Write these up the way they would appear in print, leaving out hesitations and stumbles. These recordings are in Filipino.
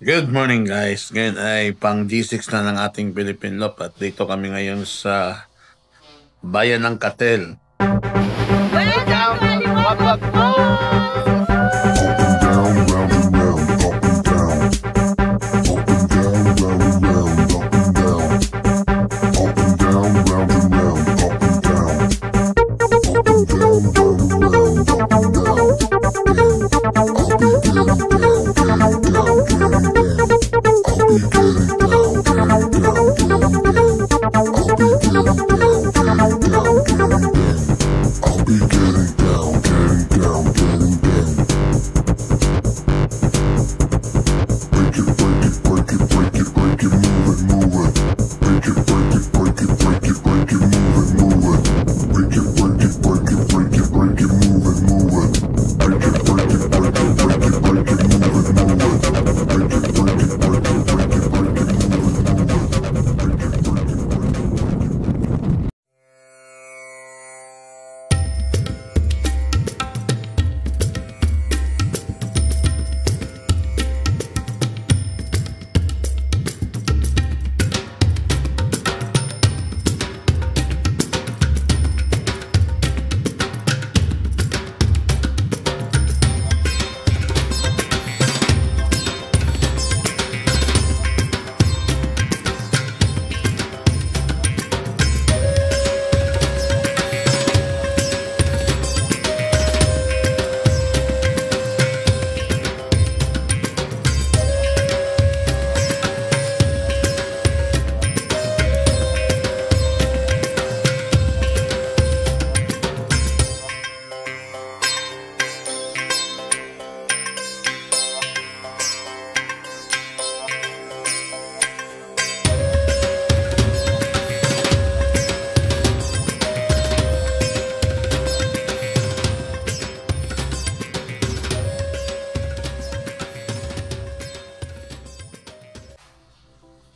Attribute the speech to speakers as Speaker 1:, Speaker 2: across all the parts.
Speaker 1: Good morning guys. Ngayon ay pang G6 na ng ating Philippine Lop at dito kami ngayon sa bayan ng Katel.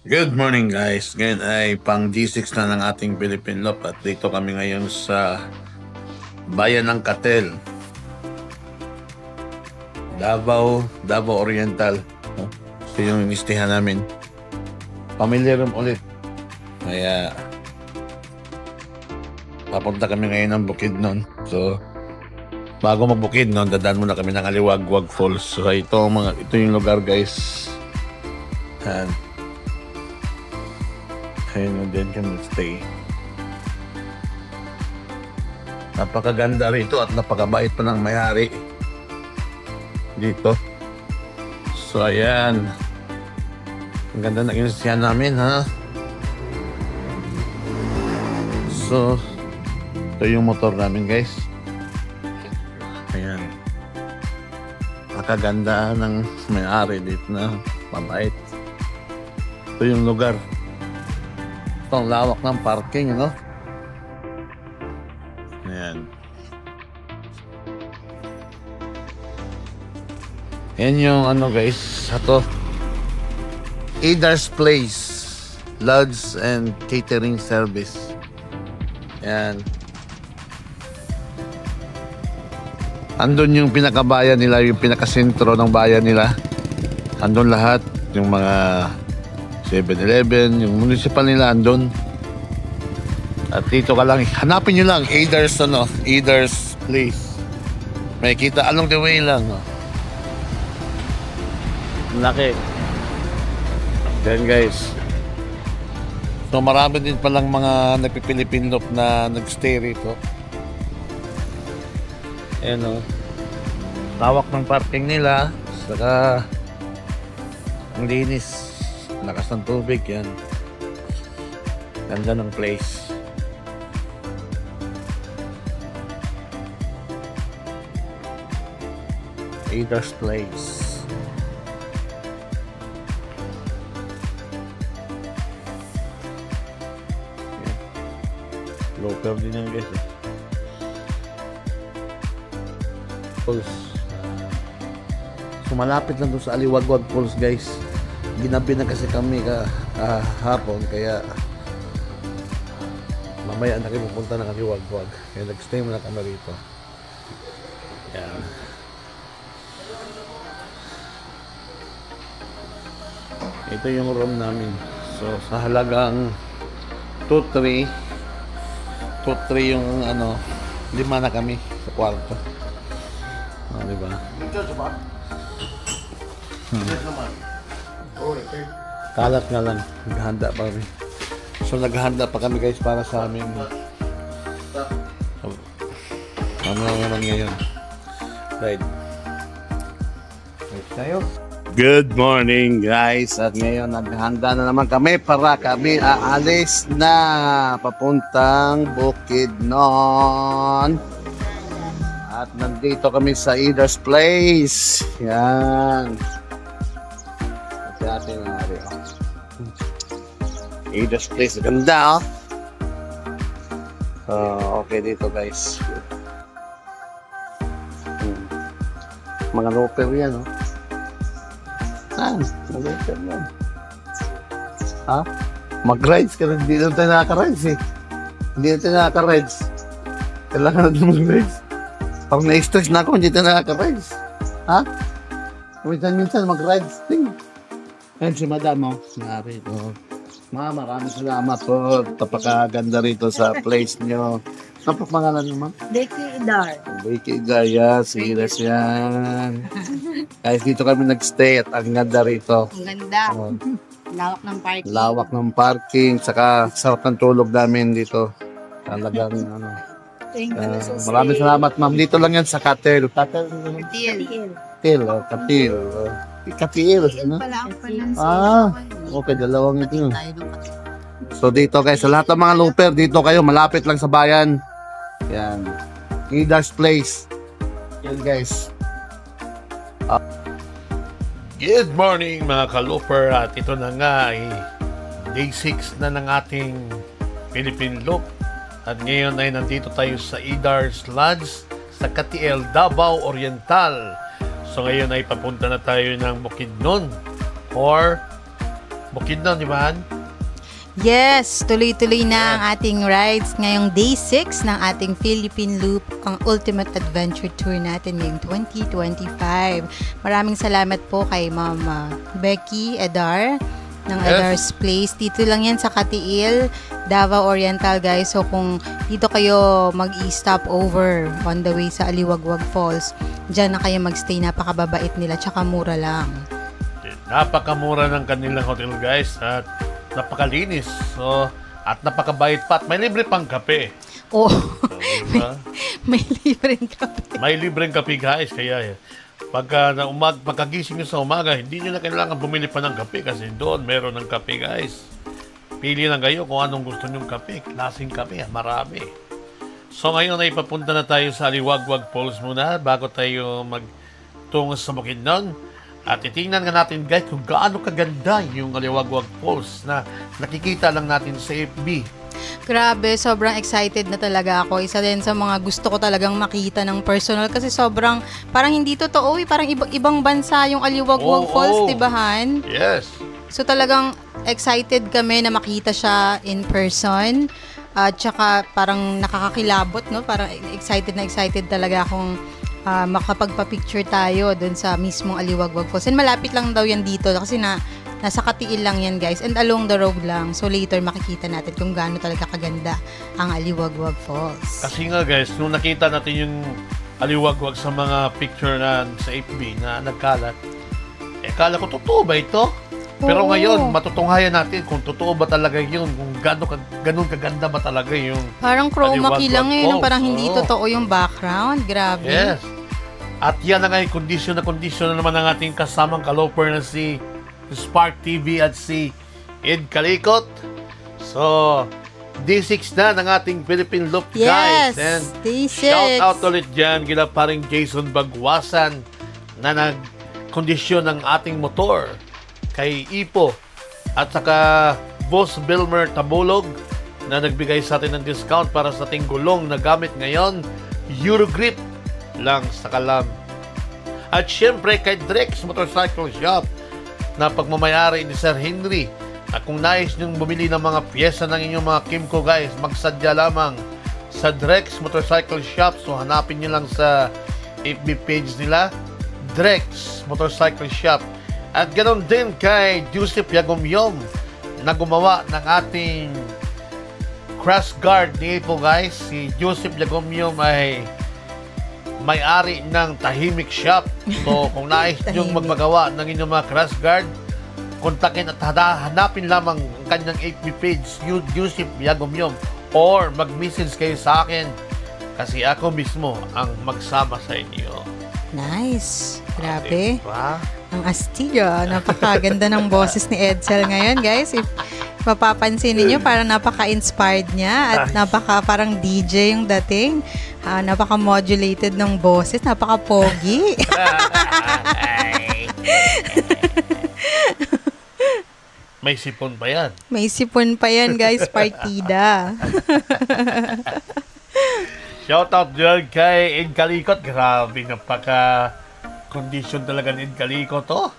Speaker 1: Good morning guys. Ngayon ay pang G6 na ng ating Philippine Lop at dito kami ngayon sa bayan ng Katel, Davao Oriental. Ito yung inistihan namin. Family room ulit. Kaya papunta kami ngayon ng Bukidnon. So bago mag-Bukidnon, dadaan muna kami ng Aliwagwag Falls. So ito yung lugar guys. And then can stay. Napakaganda rito at napakabait pa ng may-ari dito. So ayan, ang ganda ng inisiyan namin ha. So ito yung motor namin guys. Ayan, napakaganda ng may-ari dito na mabait. Ito yung lugar. Ito ang lawak ng parking, no? Ayan. Yan yung ano guys, ito Adar's Place Lodge and Catering Service. Yan. Andun yung pinakabayan nila, yung pinakasentro ng bayan nila. Andun lahat, yung mga 7-Eleven, yung municipal nila andun. At dito ka lang, hanapin nyo lang Adar's Place. May kita along the way lang. Laki. Then guys, so marami din palang mga nagpipilipin Lop na nagstay rito. Ayan o, lawak ng parking nila. Saka ang linis, lakas ng tubig. Yan, ganda ng place. Adar's Place. Local din yan guys. Falls. So malapit lang doon sa Aliwagwag Falls guys. Ginabi na kasi kami hapon, kaya mamaya na kayo pupunta ng Aliwagwag. Kaya nag-stay muna kami rito. Yan. Ito yung room namin. So sa halagang 2-3 yung ano, 5 na kami sa kwarto. Di ba? Kalat nga lang, naghahanda pa kami. So naghahanda pa kami guys para sa amin. Ano naman ngayon? Right. Tayo. Good morning guys. At ngayon naghahanda na naman kami para kami aalis na papuntang Bukidnon. At nandito kami sa Ida's Place. Yan. Kasi atin na rin. Ida's Place. Ganda oh. Okay dito guys. Mga loper yan oh. Mag-rides yan. Ha? Mag-rides ka na. Hindi na tayo nakaka-rides eh. Hindi na tayo nakaka-rides. Kailangan natin mag-rides. Pag na-stress na ako, hindi tayo nakaka-rides. Ha? Minsan mag-rides. Ayan si Madam, oh. Narito. Maraming salamat po. Tapakaganda rito sa place nyo. Ano pa pangalan naman?
Speaker 2: Becky Idar.
Speaker 1: Becky Idar, yan. Serious yan. Guys, dito kami nag-stay at ang ganda rito.
Speaker 2: Ang ganda. Lawak ng parking.
Speaker 1: Lawak ng parking. Saka sarap ng tulog namin dito. Talagang ano. Maraming salamat ma'am. Dito lang yan sa Katil. Katil. Katil. Katil. Katil. Ano? Okay, dalawang ito. So dito guys, sa lahat ng mga looper, dito kayo, malapit lang sa bayan. Yan. Ida's Place. Yan guys.
Speaker 3: Good morning mga ka-looper, at ito na nga ay day 6 na ng ating Philippine Loop. At ngayon ay nandito tayo sa Ida's Lodge sa Katiel, Davao Oriental. So ngayon ay papunta na tayo ng Bukidnon or Bukidnon, di ba?
Speaker 2: Yes, tuloy-tuloy na ang ating rides ngayong day 6 ng ating Philippine Loop, ang ultimate adventure tour natin ngayong 2025. Maraming salamat po kay Ma'am Becky Idar ng Ida's Place. Dito lang yan sa Katiil, Davao Oriental guys. So kung dito kayo mag-i-stop over on the way sa Aliwagwag Falls, dyan na kayo magstay. Napakababait nila, tsaka mura lang.
Speaker 3: Napakamura ng kanilang hotel guys at napakalinis. So, at napakabait pa. At may libre pang kape.
Speaker 2: Oh,
Speaker 3: diba?
Speaker 2: may libreng kape.
Speaker 3: May libreng kape guys. Kaya pagka pagkagising nyo sa umaga, hindi nyo na kailangan bumili pa ng kape kasi doon meron ng kape guys. Pili lang kayo kung anong gusto nyong kape. Klaseng kape, marami. So ngayon ay papunta na tayo sa Aliwagwag Falls muna bago tayo magtungo sa Bukidnon. At itingnan nga natin guys kung gaano kaganda yung Aliwagwag Falls na nakikita lang natin sa FB.
Speaker 2: Grabe, sobrang excited na talaga ako. Isa din sa mga gusto ko talagang makita ng personal kasi sobrang, parang hindi totoo eh. Parang ibang bansa yung Aliwagwag Falls, diba Han?
Speaker 3: Yes.
Speaker 2: So talagang excited kami na makita siya in person. At saka parang nakakakilabot, no? Parang excited talaga akong makapagpa-picture tayo dun sa mismong Aliwagwag Falls. And malapit lang daw yan dito kasi nasa Katiil lang yan guys. And along the road lang. So later makikita natin kung gaano talaga kaganda ang Aliwagwag Falls.
Speaker 3: Kasi nga guys, nung nakita natin yung Aliwagwag sa mga picture na sa FB na nagkalat, kala ko totoo ba ito? Pero ngayon, matutunghayan natin kung totoo ba talaga yun, kung ganun kaganda ba talaga yung
Speaker 2: parang chroma key lang eh, no? Parang hindi totoo yung background. Grabe.
Speaker 3: Yes. At yan na nga yung kondisyon na naman ng ating kasamang ka-looper na si Spark TV at si Ed Kalikot. So, day 6 na ng ating Philippine Loop guys. And
Speaker 2: day 6.
Speaker 3: Shout out ulit dyan kila paring Jason Bagwasan na nag-kondisyon ng ating motor. Kay Ipo at saka Boss Bilmer Tabulog na nagbigay sa atin ng discount para sa ating gulong na gamit ngayon, Eurogrip lang sa Kalam. At syempre kay Drex Motorcycle Shop na pagmamayari ni Sir Henry. At kung nais nyong bumili ng mga pyesa ng inyong mga Kimco guys, magsadya lamang sa Drex Motorcycle Shop. So hanapin nyo lang sa FB page nila, Drex Motorcycle Shop. At ganoon din kay Joseph Yagumyom na gumawa ng ating crash guard dito guys. Si Joseph Yagumyom ay may-ari ng Tahimik Shop. So kung nais niyong magpagawa ng inyong mga crash guard, kontakin at hanapin lamang ang kanyang FB page, Joseph Yagumyom, or mag-message kayo sa akin kasi ako mismo ang magsama sa inyo.
Speaker 2: Nice. Grabe.
Speaker 3: Diba?
Speaker 2: Ang astig, napakaganda ng boses ni Edsel ngayon, guys. If mapapansin niyo, parang napaka-inspired niya at parang DJ yung dating. Napaka-modulated ng boses, napaka-pogi.
Speaker 3: May sipon pa yan.
Speaker 2: May sipon pa yan, guys. Partida.
Speaker 3: Shoutout dyan kay Ed Kalikot. Grabe, napaka-condition talaga ni Ed Kalikot, oh.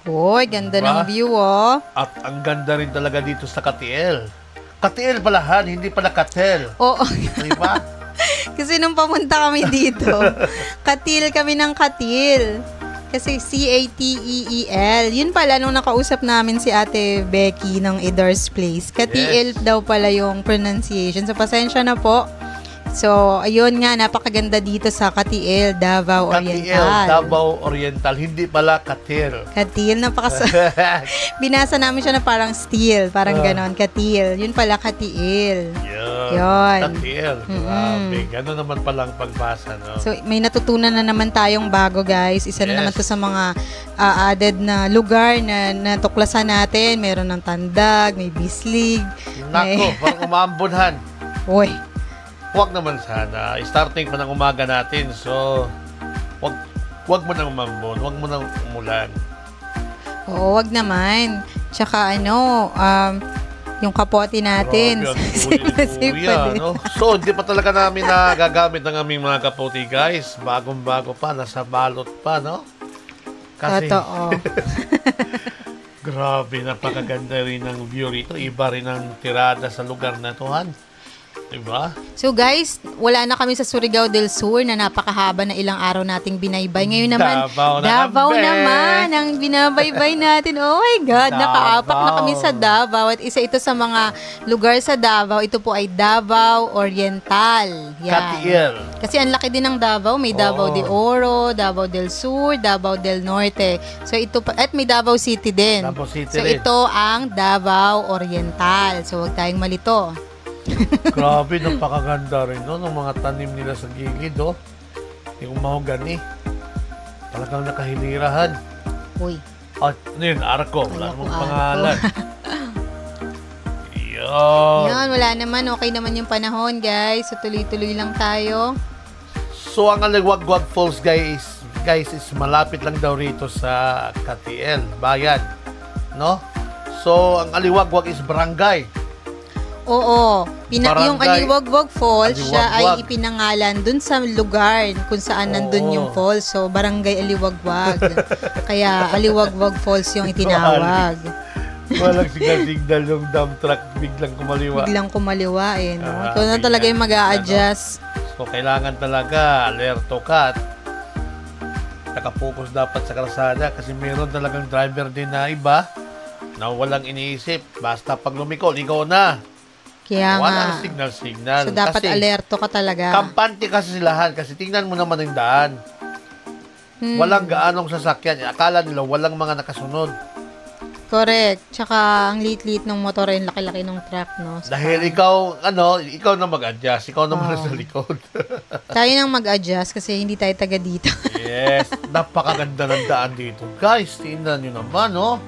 Speaker 2: Uy, ganda ng view, oh.
Speaker 3: At ang ganda rin talaga dito sa Katiel. Katiel palahan, hindi pala Katel.
Speaker 2: Oo.
Speaker 3: Diba?
Speaker 2: Kasi nung pamunta kami dito, Katil kami ng Katil. Kasi C-A-T-E-E-L. Yun pala, nung nakausap namin si Ate Becky ng Edar's Place, Katiil daw pala yung pronunciation. So, pasensya na po. So, ayun nga, napakaganda dito sa Katiil, Davao Oriental.
Speaker 3: Katiil, Davao Oriental, hindi pala Katil.
Speaker 2: Katil, binasa namin siya na parang steel, parang ganon, Katil. Yun pala, Katiil. Yun.
Speaker 3: Katiil, grabe. Ganon naman palang pagbasa, no?
Speaker 2: So, may natutunan na naman tayong bago, guys. Isa na naman to sa mga added na lugar na natuklasan natin. Meron ng Tandag, may Bislig.
Speaker 3: Nako, parang umambunhan.
Speaker 2: Uy.
Speaker 3: Huwag naman sana. Starting pa ng umaga natin. So, huwag mo nang umambon. Huwag mo nang umulan.
Speaker 2: Oo, huwag naman. Tsaka yung kapote natin.
Speaker 3: No? So, hindi pa talaga namin nagagamit ng aming mga kapote, guys. Bagong-bago pa. Nasa balot pa, no? Kasi,
Speaker 2: totoo.
Speaker 3: grabe, napakaganda rin ng view rito. Iba rin ang tirada sa lugar na ito, Han. Diba?
Speaker 2: So guys, wala na kami sa Surigao del Sur na napakahaba na ilang araw nating binaybay. Ngayon naman, Davao naman ang binabaybay natin. Oh my God, nakaapak na kami sa Davao. At isa ito sa mga lugar sa Davao. Ito po ay Davao Oriental. Yan.
Speaker 3: Katiil.
Speaker 2: Kasi ang laki din ng Davao. May Davao de Oro, Davao del Sur, Davao del Norte. So ito pa, at may Davao City din.
Speaker 3: Davao City
Speaker 2: so
Speaker 3: rin.
Speaker 2: ito ang Davao Oriental. So huwag tayong malito.
Speaker 3: Grabe, napakaganda rin no, ng mga tanim nila sa gilid, oh. Yung mahogani. Talagang nakahilirahan.
Speaker 2: Uy.
Speaker 3: At ano yun, arko. Wala namang pangalan.
Speaker 2: Yan, wala naman. Okay naman yung panahon, guys. So, tuloy-tuloy lang tayo.
Speaker 3: So, ang Aliwagwag Falls, guys, is malapit lang daw rito sa Katiil, bayan. No? So, ang Aliwagwag is barangay.
Speaker 2: Oo. Yung Aliwagwag Falls, siya ay ipinangalan dun sa lugar kung saan nandun yung falls. So, Barangay Aliwagwag. Kaya, Aliwagwag Falls yung itinawag.
Speaker 3: Walang signal-signal yung dump truck. Biglang kumaliwa.
Speaker 2: Biglang kumaliwa, eh. No? Ito na talaga yung mag-a-adjust.
Speaker 3: So, kailangan talaga alerto ka at nakapokus dapat sa kalsada kasi meron talagang driver din na iba na walang iniisip. Basta pag lumiko, ligaw na.
Speaker 2: Kaya
Speaker 3: walang signal-signal.
Speaker 2: So, dapat kasi, alerto ka talaga.
Speaker 3: Kampante kasi silahan kasi tingnan mo naman yung daan. Walang gaanong sasakyan. Akala nila walang mga nakasunod.
Speaker 2: Correct. Tsaka ang liit-liit ng motor yung laki-laki ng truck, no? So,
Speaker 3: dahil ikaw na mag-adjust. Ikaw naman sa likod.
Speaker 2: Tayo nang mag-adjust kasi hindi tayo taga dito.
Speaker 3: Yes. Napakaganda ng daan dito. Guys, tingnan nyo naman, no?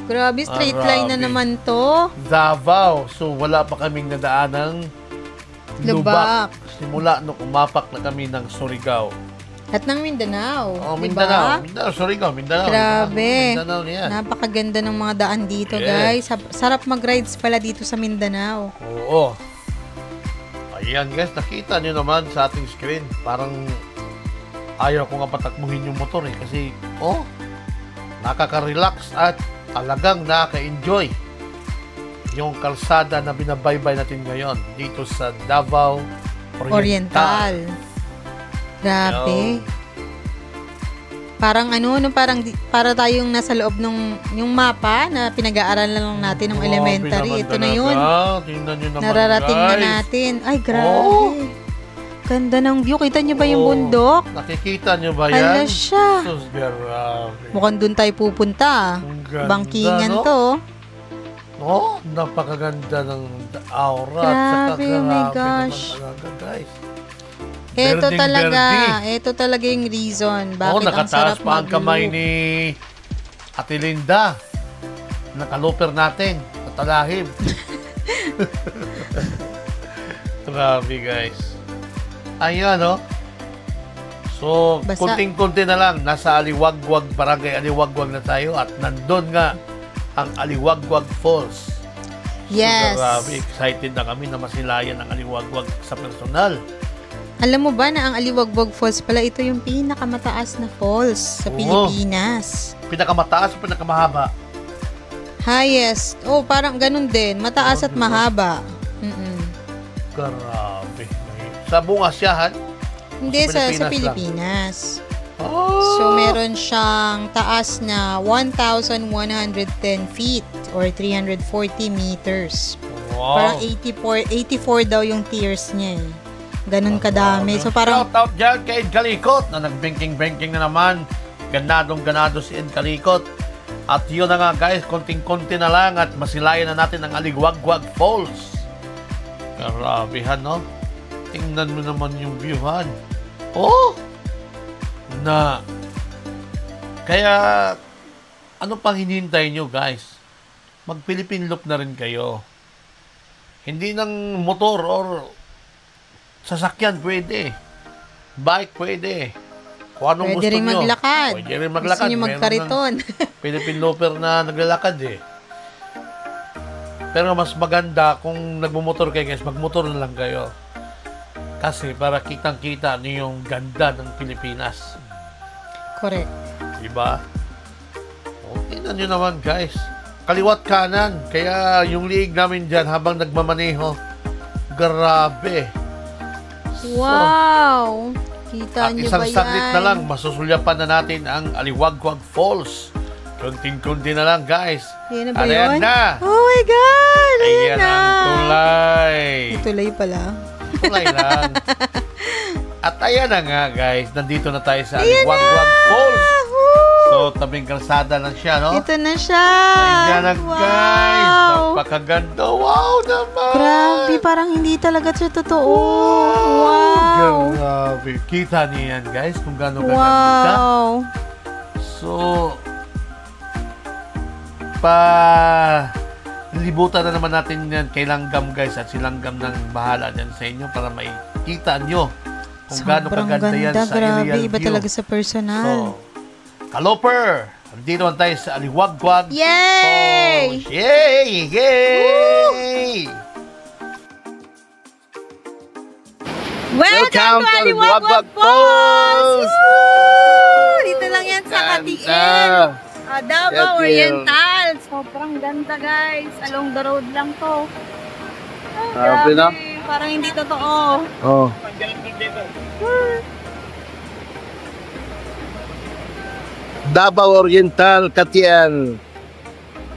Speaker 2: Grabe, straight line na naman to.
Speaker 3: Davao. So, wala pa kaming nadaan ng Lubak. Simula nung umapak na kami ng Surigao.
Speaker 2: At ng Mindanao.
Speaker 3: Oh, Mindanao. Mindanao, Surigao, Mindanao.
Speaker 2: Grabe.
Speaker 3: Mindanao niyan.
Speaker 2: Napakaganda ng mga daan dito, guys. Sarap mag-rides pala dito sa Mindanao.
Speaker 3: Oo. Ayan, guys. Nakita nyo naman sa ating screen. Parang ayaw ko nga patakbuhin yung motor eh. Kasi, nakaka-relax at talagang nakaka-enjoy yung kalsada na binabaybay natin ngayon dito sa Davao Oriental.
Speaker 2: Grabe. Parang ano, no, para tayong nasa loob nung yung mapa na pinag-aaralan lang natin ng elementary. Ito na yun.
Speaker 3: Tingnan nyo naman,
Speaker 2: Nararating
Speaker 3: guys.
Speaker 2: na natin. Ay, grabe. Ganda ng view. Kita nyo ba yung bundok?
Speaker 3: Nakikita nyo ba yan?
Speaker 2: Hala siya.
Speaker 3: Sus, grabe.
Speaker 2: Mukhang dun tayo pupunta.
Speaker 3: Ang ganda,
Speaker 2: Bangkingan
Speaker 3: no?
Speaker 2: to.
Speaker 3: Oh, napakaganda ng aura.
Speaker 2: Grabe, oh my gosh.
Speaker 3: Naman talaga, guys.
Speaker 2: Ito
Speaker 3: Berding
Speaker 2: talaga.
Speaker 3: berdi.
Speaker 2: Ito talaga yung reason. Bakit ang
Speaker 3: Nakataas
Speaker 2: sarap
Speaker 3: pa ang kamay
Speaker 2: mag-loop.
Speaker 3: ni Ate Linda. Nakaluper natin. Natalahib. Grabe, guys. Ayan, no? So,
Speaker 2: Basta-
Speaker 3: kunting-kunti na lang. Nasa Aliwagwag, Barangay Aliwagwag na tayo. At nandun nga ang Aliwagwag Falls.
Speaker 2: Yes.
Speaker 3: So, grabe, excited na kami na masilayan ang Aliwagwag sa personal.
Speaker 2: Alam mo ba na ang Aliwagwag Falls pala, ito yung pinakamataas na falls sa
Speaker 3: Oo.
Speaker 2: Pilipinas.
Speaker 3: Pinakamataas o pinakamahaba?
Speaker 2: Highest. Oh, parang ganun din. Mataas at
Speaker 3: diba?
Speaker 2: mahaba. Mm-mm.
Speaker 3: Grabe. Sa buong Asyahan?
Speaker 2: Hindi, sa
Speaker 3: Pilipinas lang.
Speaker 2: Pilipinas.
Speaker 3: Oh!
Speaker 2: So, meron siyang taas na 1,110 feet or 340 meters. Parang
Speaker 3: Wow.
Speaker 2: 84 daw yung tiers niya eh. Ganun kadami. So, parang
Speaker 3: Shout out dyan kay Ed Kalikot na nag-banking na naman. Ganado si Ed Kalikot. At yun na nga guys, konting-konti na lang at masilayan na natin ang Aliwagwag Falls. Karabihan, no? Tingnan mo naman yung viewhan. Oh! Na. Kaya, ano pang hinihintay nyo guys? Mag-Philippine Loop na rin kayo. Hindi ng motor or sasakyan pwede. Bike pwede. Kung anong
Speaker 2: pwede
Speaker 3: gusto
Speaker 2: rin
Speaker 3: nyo.
Speaker 2: maglakad.
Speaker 3: Pwede rin maglakad.
Speaker 2: Gusto nyo magkariton.
Speaker 3: Philippine Looper na naglalakad eh. Pero mas maganda kung nagmumotor kayo guys, magmotor na lang kayo. Kasi para kitang-kita niyo yung ganda ng Pilipinas.
Speaker 2: Correct.
Speaker 3: Diba? O, tingnan nyo naman guys. Kaliwat kanan. Kaya yung liig namin dyan habang nagmamaneho. Grabe.
Speaker 2: Wow! Kita
Speaker 3: At
Speaker 2: nyo
Speaker 3: isang
Speaker 2: ba yan?
Speaker 3: saglit na lang, masusulyapan na natin ang Aliwagwag Falls. Kunting-kunti na lang, guys.
Speaker 2: Yan na ba
Speaker 3: Ayan
Speaker 2: yun?
Speaker 3: na.
Speaker 2: Oh my God! Ayan
Speaker 3: Ayan
Speaker 2: na!
Speaker 3: ang tulay.
Speaker 2: May tulay pala.
Speaker 3: Tulay lang. At ayan na nga, guys. Nandito na tayo sa Aliwagwag Falls.
Speaker 2: Woo!
Speaker 3: So, tabing kalsada lang siya, no?
Speaker 2: Ito na siya!
Speaker 3: Ayan na, guys. Napakaganda. Wow naman.
Speaker 2: Grabe, parang hindi talaga siya totoo. Wow!
Speaker 3: Grabe. Kita niyo yan, guys, kung gaano kaganda.
Speaker 2: Wow!
Speaker 3: So, libutan na naman natin yan kay Langgam, guys, at si Langgam nang bahala yan sa inyo para makita nyo kung gaano
Speaker 2: Sobrang
Speaker 3: kaganda yan
Speaker 2: ganda,
Speaker 3: sa
Speaker 2: grabe.
Speaker 3: aerial
Speaker 2: Iba
Speaker 3: view.
Speaker 2: talaga sa personal.
Speaker 3: So, Kaloper, andito naman tayo sa Aliwagwag
Speaker 2: Yay!
Speaker 3: Falls. Yay! Yay!
Speaker 2: Welcome to Aliwagwag Falls! Woo! Dito lang yan sa Katiil. Davao Oriental. Sobrang ganda, guys. Along the road lang to.
Speaker 1: Grabe na.
Speaker 2: Parang hindi totoo.
Speaker 1: Oh. Davao Oriental, Katian.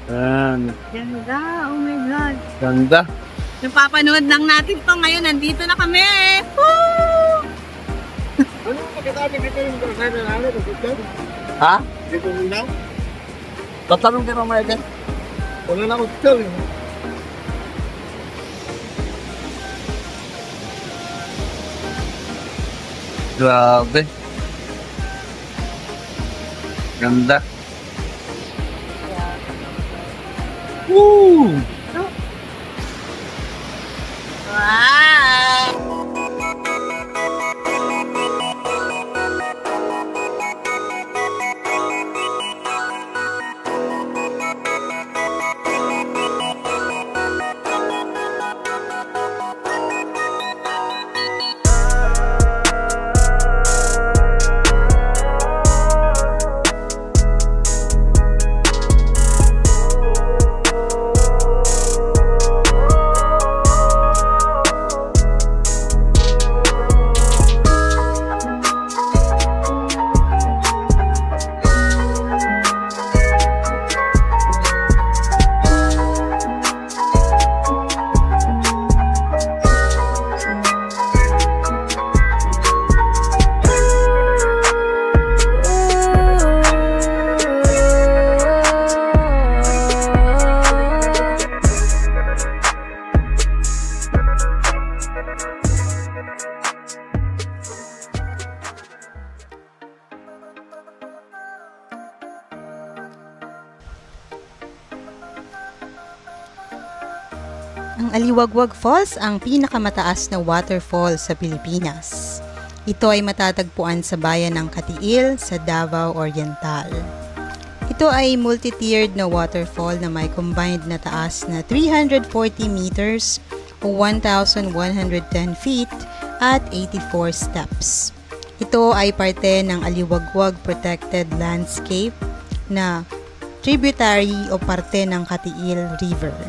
Speaker 1: Ayan.
Speaker 2: Ganda. Oh my God.
Speaker 1: Ganda.
Speaker 2: Napapanood lang natin to ngayon. Nandito na kami. Woo!
Speaker 1: Ha? Dito na? Tatanong din mamaya dyan. Wala na akong skill. Grabe. Ganda. Woo!
Speaker 2: Wow! Ang Aliwagwag Falls ang pinakamataas na waterfall sa Pilipinas. Ito ay matatagpuan sa bayan ng Katiil sa Davao Oriental. Ito ay multi-tiered na waterfall na may combined na taas na 340 meters o 1,110 feet at 84 steps. Ito ay parte ng Aliwagwag Protected Landscape na tributary o parte ng Katiil River.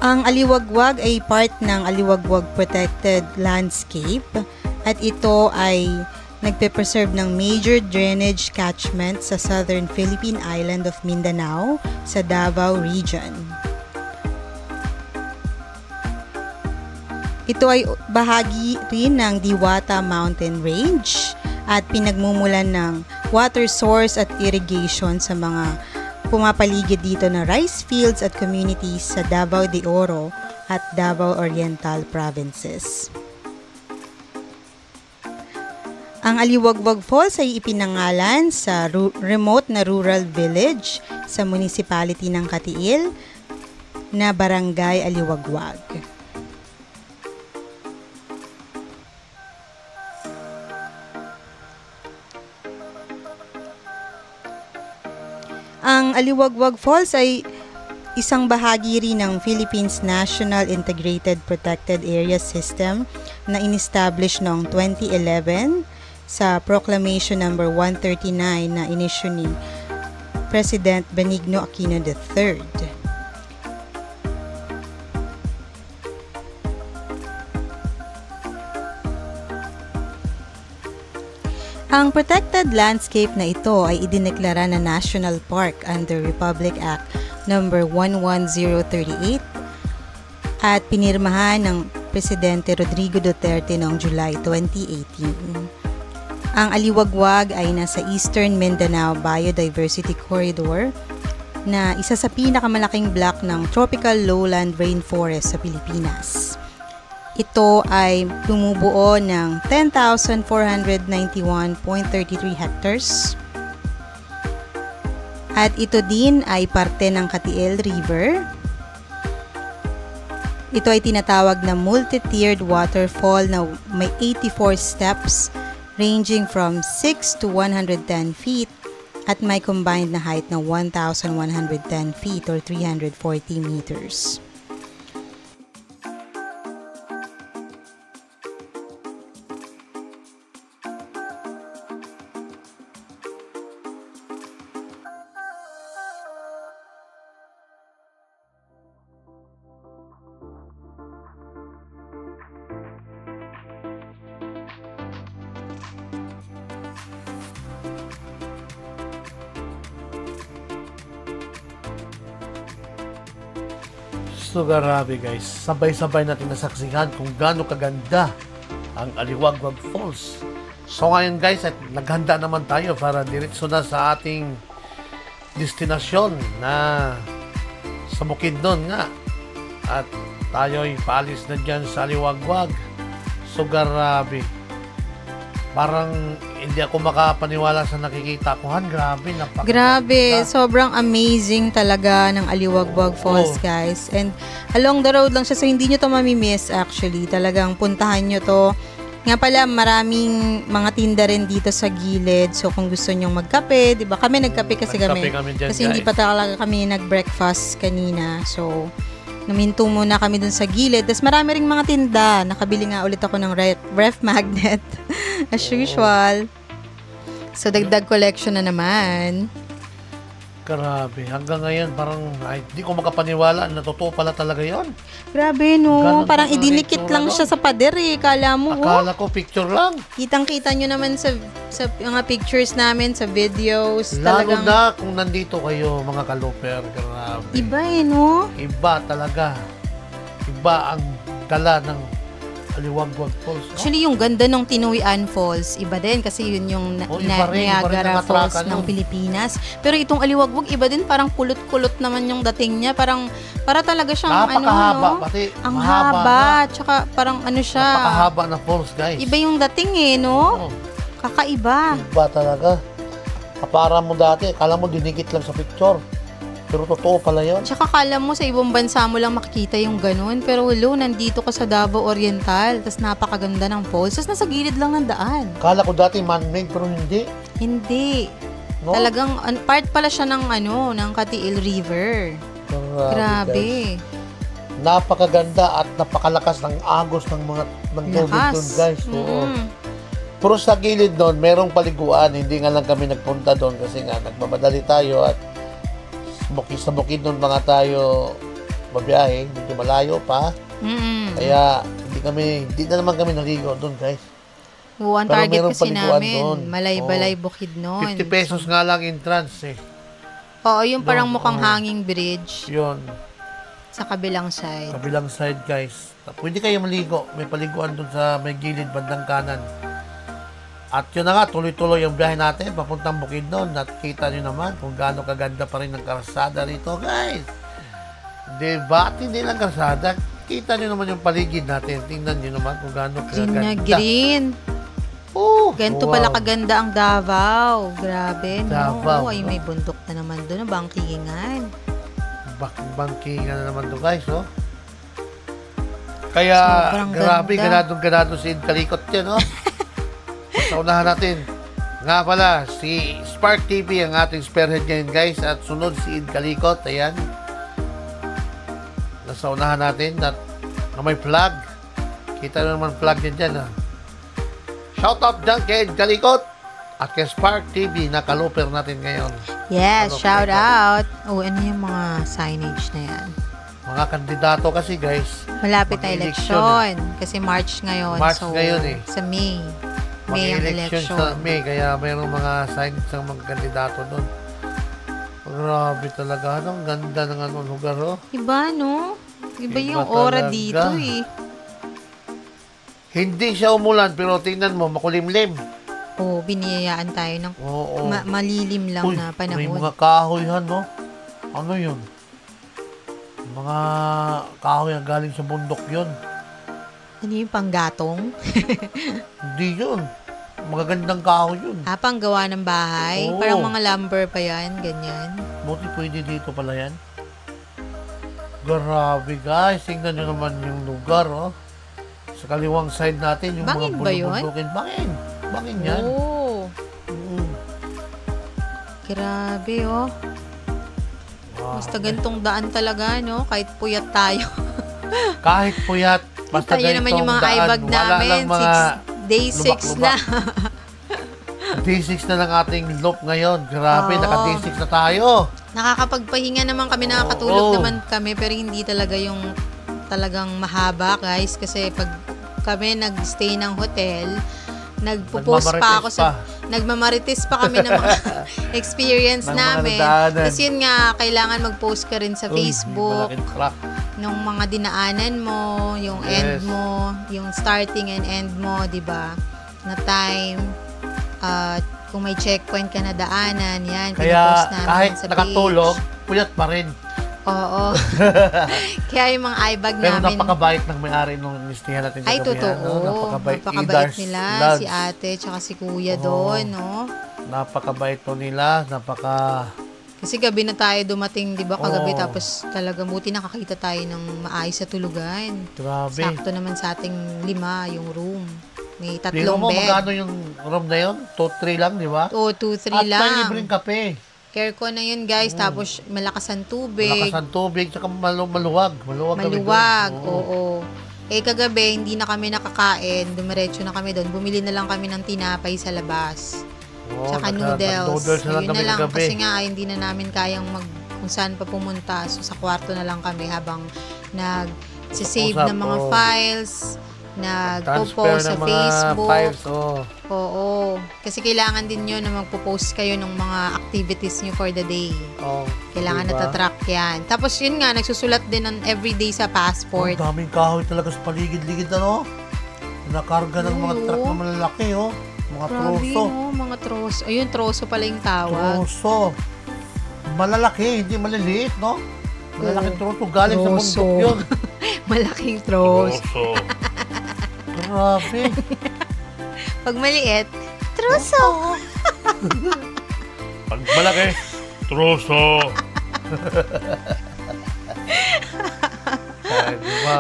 Speaker 2: Ang Aliwagwag ay part ng Aliwagwag Protected Landscape at ito ay nagpe-preserve ng major drainage catchment sa southern Philippine island of Mindanao sa Davao Region. Ito ay bahagi rin ng Diwata Mountain Range at pinagmumulan ng water source at irrigation sa mga pumapaligid dito na rice fields at communities sa Davao de Oro at Davao Oriental provinces. Ang Aliwagwag Falls ay ipinangalan sa remote na rural village sa municipality ng Katiil na Barangay Aliwagwag. Ang Aliwagwag Falls ay isang bahagi rin ng Philippines National Integrated Protected Area System na in-establish noong 2011 sa Proclamation No. 139 na inisyu ni President Benigno Aquino III. Ang protected landscape na ito ay idineklara na National Park under Republic Act No. 11038 at pinirmahan ng Presidente Rodrigo Duterte noong July 2018. Ang Aliwagwag ay nasa Eastern Mindanao Biodiversity Corridor na isa sa pinakamalaking block ng tropical lowland rainforest sa Pilipinas. Ito ay bumubuo ng 10,491.33 hectares. At ito din ay parte ng Katiil River. Ito ay tinatawag na multi-tiered waterfall na may 84 steps ranging from 6 to 110 feet at may combined na height na 1,110 feet or 340 meters.
Speaker 3: So grabe guys, sabay-sabay natin nasaksihan kung gaano kaganda ang Aliwagwag Falls. So ngayon guys, at naghanda naman tayo para diretso na sa ating destinasyon na sa Bukidnon nga. At tayo'y paalis na dyan sa Aliwagwag. So grabe. Parang hindi ako makapaniwala sa nakikita ko. Grabe,
Speaker 2: Grabe, sobrang amazing talaga ng Aliwagwag Falls, guys. And along the road lang siya, so hindi nyo to mamimiss actually. Talagang puntahan nyo to. Nga pala, maraming mga tinda rin dito sa gilid. So kung gusto nyong magkape, di ba? Kami nagkape kasi kami
Speaker 3: dyan,
Speaker 2: kasi hindi pa talaga kami nag-breakfast kanina. So naminto muna kami dun sa gilid. Tapos marami ring mga tinda. Nakabili nga ulit ako ng ref magnet. As usual. So, dagdag collection na naman.
Speaker 3: Grabe. Hanggang ngayon, parang hindi ko makapaniwala na totoo pala talaga yon.
Speaker 2: Grabe, no?
Speaker 3: Ganon
Speaker 2: parang idinikit lang siya sa pader eh. Kala mo,
Speaker 3: Akala ko picture lang.
Speaker 2: Kitang-kita nyo naman sa mga pictures namin, sa videos.
Speaker 3: Lalo na kung nandito kayo, mga kaluper. Grabe.
Speaker 2: Iba eh, no?
Speaker 3: Iba talaga. Iba ang dala ng Aliwagwag Falls. No?
Speaker 2: Actually, yung ganda ng Tinuian Falls, iba din kasi yun yung Niagara Falls ng Pilipinas. Pero itong Aliwagwag, iba din, parang kulot-kulot naman yung dating niya. Para talaga siyang
Speaker 3: napakahaba,
Speaker 2: no?
Speaker 3: pati
Speaker 2: ang haba, tsaka parang ano siya.
Speaker 3: Napakahaba na falls, guys.
Speaker 2: Iba yung dating eh, no?
Speaker 3: Oo.
Speaker 2: Kakaiba.
Speaker 3: Iba talaga. Kapara mo dati, akala mo dinikit lang sa picture. Pero totoo pala yun.
Speaker 2: Tsaka kala mo sa ibang bansa mo lang makikita yung ganun. Pero walo, nandito ka sa Davao Oriental. Tapos napakaganda ng falls. Tapos nasa gilid lang ng daan.
Speaker 3: Kala ko dati man-made pero hindi.
Speaker 2: Hindi.
Speaker 3: No?
Speaker 2: Talagang part pala siya ng ng Katiil River. Grabe.
Speaker 3: Guys. Napakaganda at napakalakas ng agos ng mga tubig doon, guys. Oo. Pero sa gilid doon, merong paliguan. Hindi nga lang kami nagpunta doon kasi nga nagmamadali tayo at sa bukid doon mga tayo babiyahe. Medyo malayo pa. Kaya hindi na naman kami naligo doon, guys.
Speaker 2: Ang target kasi namin, Malay-Balay Bukid noon.
Speaker 3: 50 pesos nga lang entrance eh.
Speaker 2: Oo, yung parang mukhang hanging bridge.
Speaker 3: Yun.
Speaker 2: Sa kabilang side.
Speaker 3: Kabilang side, guys. Pwede kayo maligo. May paliguan doon sa may gilid, bandang kanan. At yun na nga, tuloy-tuloy ang biyahe natin, papuntang Bukidnon. At kita nyo naman kung gaano kaganda pa rin ang karsada rito, guys. Diba? At hindi lang karsada. Kita nyo naman yung paligid natin. Tingnan nyo naman kung gaano kaganda.
Speaker 2: Green na green. Ganito pala kaganda ang Davao. Grabe, no?
Speaker 3: Davao.
Speaker 2: Ay, may bundok na naman doon, bangkingan.
Speaker 3: Bangkingan na naman to, guys, oh. Kaya,
Speaker 2: sobrang
Speaker 3: grabe,
Speaker 2: ganda.
Speaker 3: ganadong si Id Kalikot yan, oh. Sa unahan natin. Nga pala, si Spark TV ang ating spearhead ngayon, guys. At sunod si Id Kalikot, ayan. Nasa unahan natin na may flag. Kita na naman flag yan dyan, ah. Shout out dyan kay Id Kalikot at kay Spark TV na kaluper natin ngayon.
Speaker 2: Yes, shout out. Ano yung mga signage na yan?
Speaker 3: Mga kandidato kasi, guys.
Speaker 2: Malapit na eleksyon. Kasi March ngayon.
Speaker 3: March
Speaker 2: so,
Speaker 3: ngayon eh.
Speaker 2: Sa May. May ang
Speaker 3: Mag-election
Speaker 2: election.
Speaker 3: sa May, kaya mayroong mga signage ng mga kandidato doon. Grabe talaga. Ang ganda ng lugar, oh.
Speaker 2: Iba, no? Iba yung
Speaker 3: Iba
Speaker 2: aura
Speaker 3: talaga.
Speaker 2: dito, eh.
Speaker 3: Hindi siya umulan, pero tingnan mo, makulimlim.
Speaker 2: Biniyayaan tayo ng malilim lang na panahon.
Speaker 3: May mga kahoy yan, no? Ano yun? Mga kahoy na galing sa bundok yun.
Speaker 2: Ano yung panggatong?
Speaker 3: Hindi yun. Magagandang kahoy yun.
Speaker 2: Panggawa ng bahay?
Speaker 3: Oo.
Speaker 2: Parang mga lumber pa yan, ganyan.
Speaker 3: Buti pwede dito pala yan. Grabe, guys. Tingnan nyo naman yung lugar, oh. Sa kaliwang side natin, yung
Speaker 2: Bangin
Speaker 3: mga
Speaker 2: ba yun?
Speaker 3: bulubundukin. Bangin. Bangin yan.
Speaker 2: Grabe, oh.
Speaker 3: Wow.
Speaker 2: Basta gantong daan talaga, no? Kahit puyat tayo.
Speaker 3: Kahit puyat, basta
Speaker 2: Tayo naman yung mga
Speaker 3: daan,
Speaker 2: eyebag namin. Day 6 na.
Speaker 3: Day 6 na ng ating loop ngayon. Grabe, naka-day 6 na tayo.
Speaker 2: Nakakapagpahinga naman kami, nakakatulog naman kami, pero hindi talaga yung talagang mahaba, guys. Kasi pag kami nag-stay ng hotel, nagpo-post pa ako sa... Nagmamarites pa kami ng mga experience namin. Tapos yun nga, kailangan mag-post ka rin sa Facebook ng mga dinaanan mo, yung end mo, yung starting and end mo, di ba? Na time, kung may checkpoint ka na daanan, yan,
Speaker 3: kaya
Speaker 2: namin
Speaker 3: kahit
Speaker 2: sa
Speaker 3: nakatulog,
Speaker 2: page.
Speaker 3: puyat pa rin.
Speaker 2: Oo. Kaya yung mga eyebag
Speaker 3: Pero
Speaker 2: namin...
Speaker 3: napakabait ng may-ari nung listihan natin.
Speaker 2: Ay, totoo. Napakabait nila. Si ate, tsaka si kuya doon, no?
Speaker 3: Napakabait to nila.
Speaker 2: Kasi gabi na tayo dumating, di ba? Kagabi, tapos talaga buti nakakita tayo ng maayos sa tulugan.
Speaker 3: Grabe.
Speaker 2: Sakto naman sa ating 5, yung room. May 3 bed.
Speaker 3: Tingnan mo, magkano yung room na yun? 2-3 lang, di ba?
Speaker 2: 2-3 lang.
Speaker 3: At may libreng kape.
Speaker 2: Aircon na yun, guys. Tapos malakas ang tubig.
Speaker 3: Malakas ang tubig, tsaka maluwag.
Speaker 2: Maluwag, oo. Kagabi, hindi na kami nakakain. Dumiretso na kami doon. Bumili na lang kami ng tinapay sa labas. Tsaka noodles. Yun na lang. Kasi nga, hindi na namin kayang kung saan pa pumunta. So, sa kwarto na lang kami habang nag-save ng mga files, nagpo-post sa Facebook.
Speaker 3: Files,
Speaker 2: Oo. Kasi kailangan din yun na magpo-post kayo ng mga activities nyo for the day. Kailangan natatrack yan. Tapos yun nga, nagsusulat din ng everyday sa passport.
Speaker 3: Ang daming kahoy talaga sa paligid-ligid, ano? Nakarga ng mga truck na malalaki, oh. Mga troso.
Speaker 2: Mga troso. Ayun, troso pala yung tawag.
Speaker 3: Troso. Malalaki, hindi maliliit, no? Malalaking troso. Galing sa bundok yun.
Speaker 2: Malaking troso.
Speaker 3: Grabe.
Speaker 2: Pag maliit, troso.
Speaker 3: Pag malaki, troso. Ay, diba?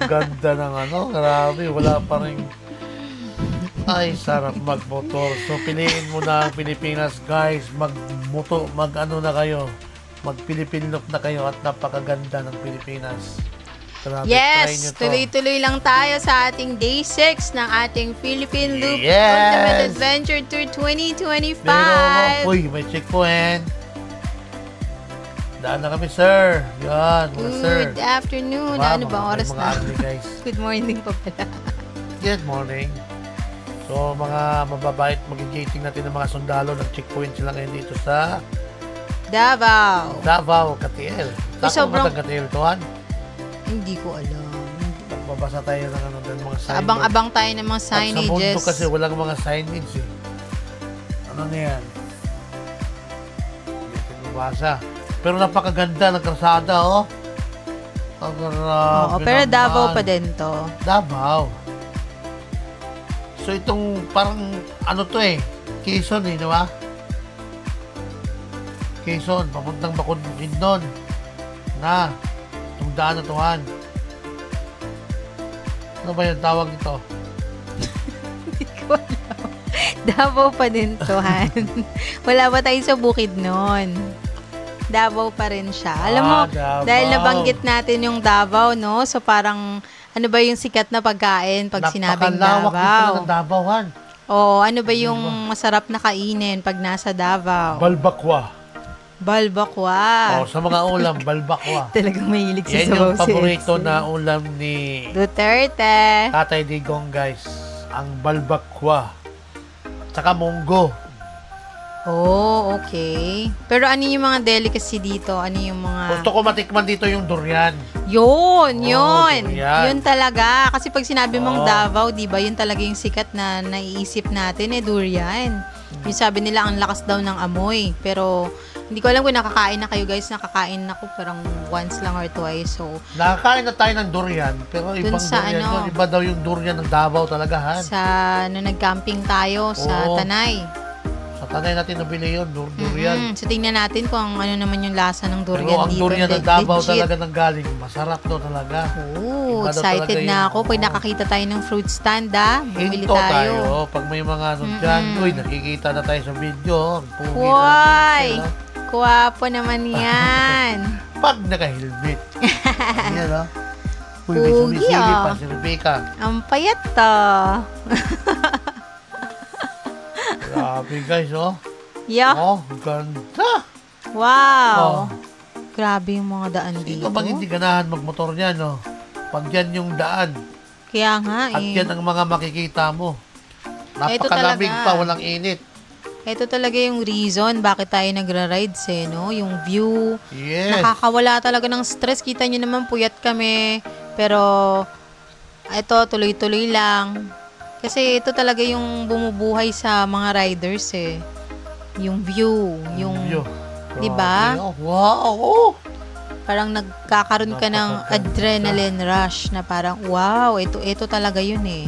Speaker 3: Ganda ng grabe, wala pa rin. Ay, sarap magmotor. So, piliin mo na ang Pilipinas, guys. Na kayo. Mag-Philippine look na kayo at napakaganda ng Pilipinas. Grabe, try nyo
Speaker 2: Yes,
Speaker 3: to.
Speaker 2: tuloy-tuloy lang tayo sa ating Day 6 ng ating Philippine Loop
Speaker 3: Yes!
Speaker 2: Ultimate Adventure Tour 2025.
Speaker 3: Uy, may checkpoint. Daan na kami, sir. Yan, mga sir.
Speaker 2: Good afternoon.
Speaker 3: Diba,
Speaker 2: Ano ba oras
Speaker 3: mga
Speaker 2: na?
Speaker 3: ugly, guys.
Speaker 2: Good morning pa pala.
Speaker 3: Good morning. So, mga mababait, magigating natin ng mga sundalo. Nag-checkpoint sila ngayon dito sa Davao, Katiel.
Speaker 2: sobrang-
Speaker 3: Saan ba Katiel, Tuhan?
Speaker 2: Hindi ko alam.
Speaker 3: Magbabasa tayo ng mga signboard.
Speaker 2: Abang-abang tayo ng mga
Speaker 3: At sa mundo
Speaker 2: signages.
Speaker 3: kasi walang mga signage eh. Ano na yan? Hindi natin mabasa. Pero napakaganda ng kalsada, oh. Ang grabe
Speaker 2: Oo, pero
Speaker 3: naman.
Speaker 2: Davao pa din to.
Speaker 3: Davao. So itong parang to eh, Quezon eh, di ba? Quezon, papuntang Bukidnon. Na, itong daan na tuhan. Ano ba yung tawag nito?
Speaker 2: Hindi ko alam. Davao pa din to, Han. Wala pa tayo sa Bukidnon. Davao pa rin siya. Alam mo,
Speaker 3: Davao.
Speaker 2: dahil nabanggit natin yung Davao, no? So parang, ano ba yung sikat na pagkain pag sinabing
Speaker 3: Napakalawak din pala
Speaker 2: Davao?
Speaker 3: ng Davao, Han.
Speaker 2: Oo, ano ba yung masarap na kainin pag nasa Davao?
Speaker 3: Balbakwa.
Speaker 2: Balbakwa.
Speaker 3: Sa mga ulam, balbakwa.
Speaker 2: Talagang mahilig sa
Speaker 3: Yan yung
Speaker 2: sabaw si
Speaker 3: paborito
Speaker 2: Exel.
Speaker 3: na ulam ni
Speaker 2: Duterte.
Speaker 3: Tatay Digong, guys. Ang balbakwa. Tsaka munggo.
Speaker 2: Oh, okay. Pero ano yung mga delicacy dito? Ano yung mga...
Speaker 3: Gusto ko matikman dito yung durian.
Speaker 2: Yun.
Speaker 3: durian.
Speaker 2: Yun talaga. Kasi pag sinabi mong
Speaker 3: Oo.
Speaker 2: Davao, di ba, yun talaga yung sikat na naiisip natin, durian. Yung sabi nila, ang lakas daw ng amoy. Pero, hindi ko alam kung nakakain na kayo, guys. Nakakain ako parang once lang or twice. So,
Speaker 3: Nakakain na tayo ng durian, pero ibang
Speaker 2: sa
Speaker 3: durian
Speaker 2: ano?
Speaker 3: yun. Iba daw yung durian ng Davao talaga, Han.
Speaker 2: sa, nag-camping tayo sa
Speaker 3: Oo.
Speaker 2: Tanay.
Speaker 3: Sa tanay natin nabili yun, durian.
Speaker 2: So, tingnan natin kung ano naman yung lasa ng
Speaker 3: Pero
Speaker 2: durian
Speaker 3: ang
Speaker 2: dito.
Speaker 3: durian ng Davao talaga nang galing. Masarap daw talaga.
Speaker 2: Oh,
Speaker 3: Iba daw
Speaker 2: excited
Speaker 3: talaga
Speaker 2: na
Speaker 3: yun.
Speaker 2: ako. Pag nakakita tayo ng fruit stand, bumili
Speaker 3: Hinto
Speaker 2: tayo.
Speaker 3: Pag may mga dyan, uy, nakikita na tayo sa video. Ang pugi na
Speaker 2: Hoy!
Speaker 3: natin,
Speaker 2: Kuwapo naman yan.
Speaker 3: Pag naka-helmet. Yan, no? Uy, may
Speaker 2: Pugi,
Speaker 3: sumisili
Speaker 2: ah.
Speaker 3: pa si Rebecca.
Speaker 2: Ang payat to.
Speaker 3: Grabe, guys, oh.
Speaker 2: Yeah.
Speaker 3: Oh, ganda.
Speaker 2: Wow.
Speaker 3: Oh.
Speaker 2: Grabe yung mga daan
Speaker 3: Sino
Speaker 2: dito.
Speaker 3: bang hindi ganahan magmotor niyan, no? Pag yan yung daan,
Speaker 2: Kaya nga
Speaker 3: at
Speaker 2: eh.
Speaker 3: yan ang mga makikita mo.
Speaker 2: Ito
Speaker 3: Napakalamig
Speaker 2: talaga.
Speaker 3: pa, walang init.
Speaker 2: Ito talaga yung reason bakit tayo nagra-rides eh, no? Yung view.
Speaker 3: Yes.
Speaker 2: Nakakawala talaga ng stress. Kita nyo naman, puyat kami. Pero, ito, tuloy-tuloy lang. Kasi ito talaga yung bumubuhay sa mga riders eh. Yung view. Yung,
Speaker 3: View.
Speaker 2: di ba?
Speaker 3: Grabe, oh. Wow! Oh.
Speaker 2: Parang nagkakaroon ka ng
Speaker 3: Napakaganda.
Speaker 2: adrenaline rush na parang, wow, ito talaga yun eh.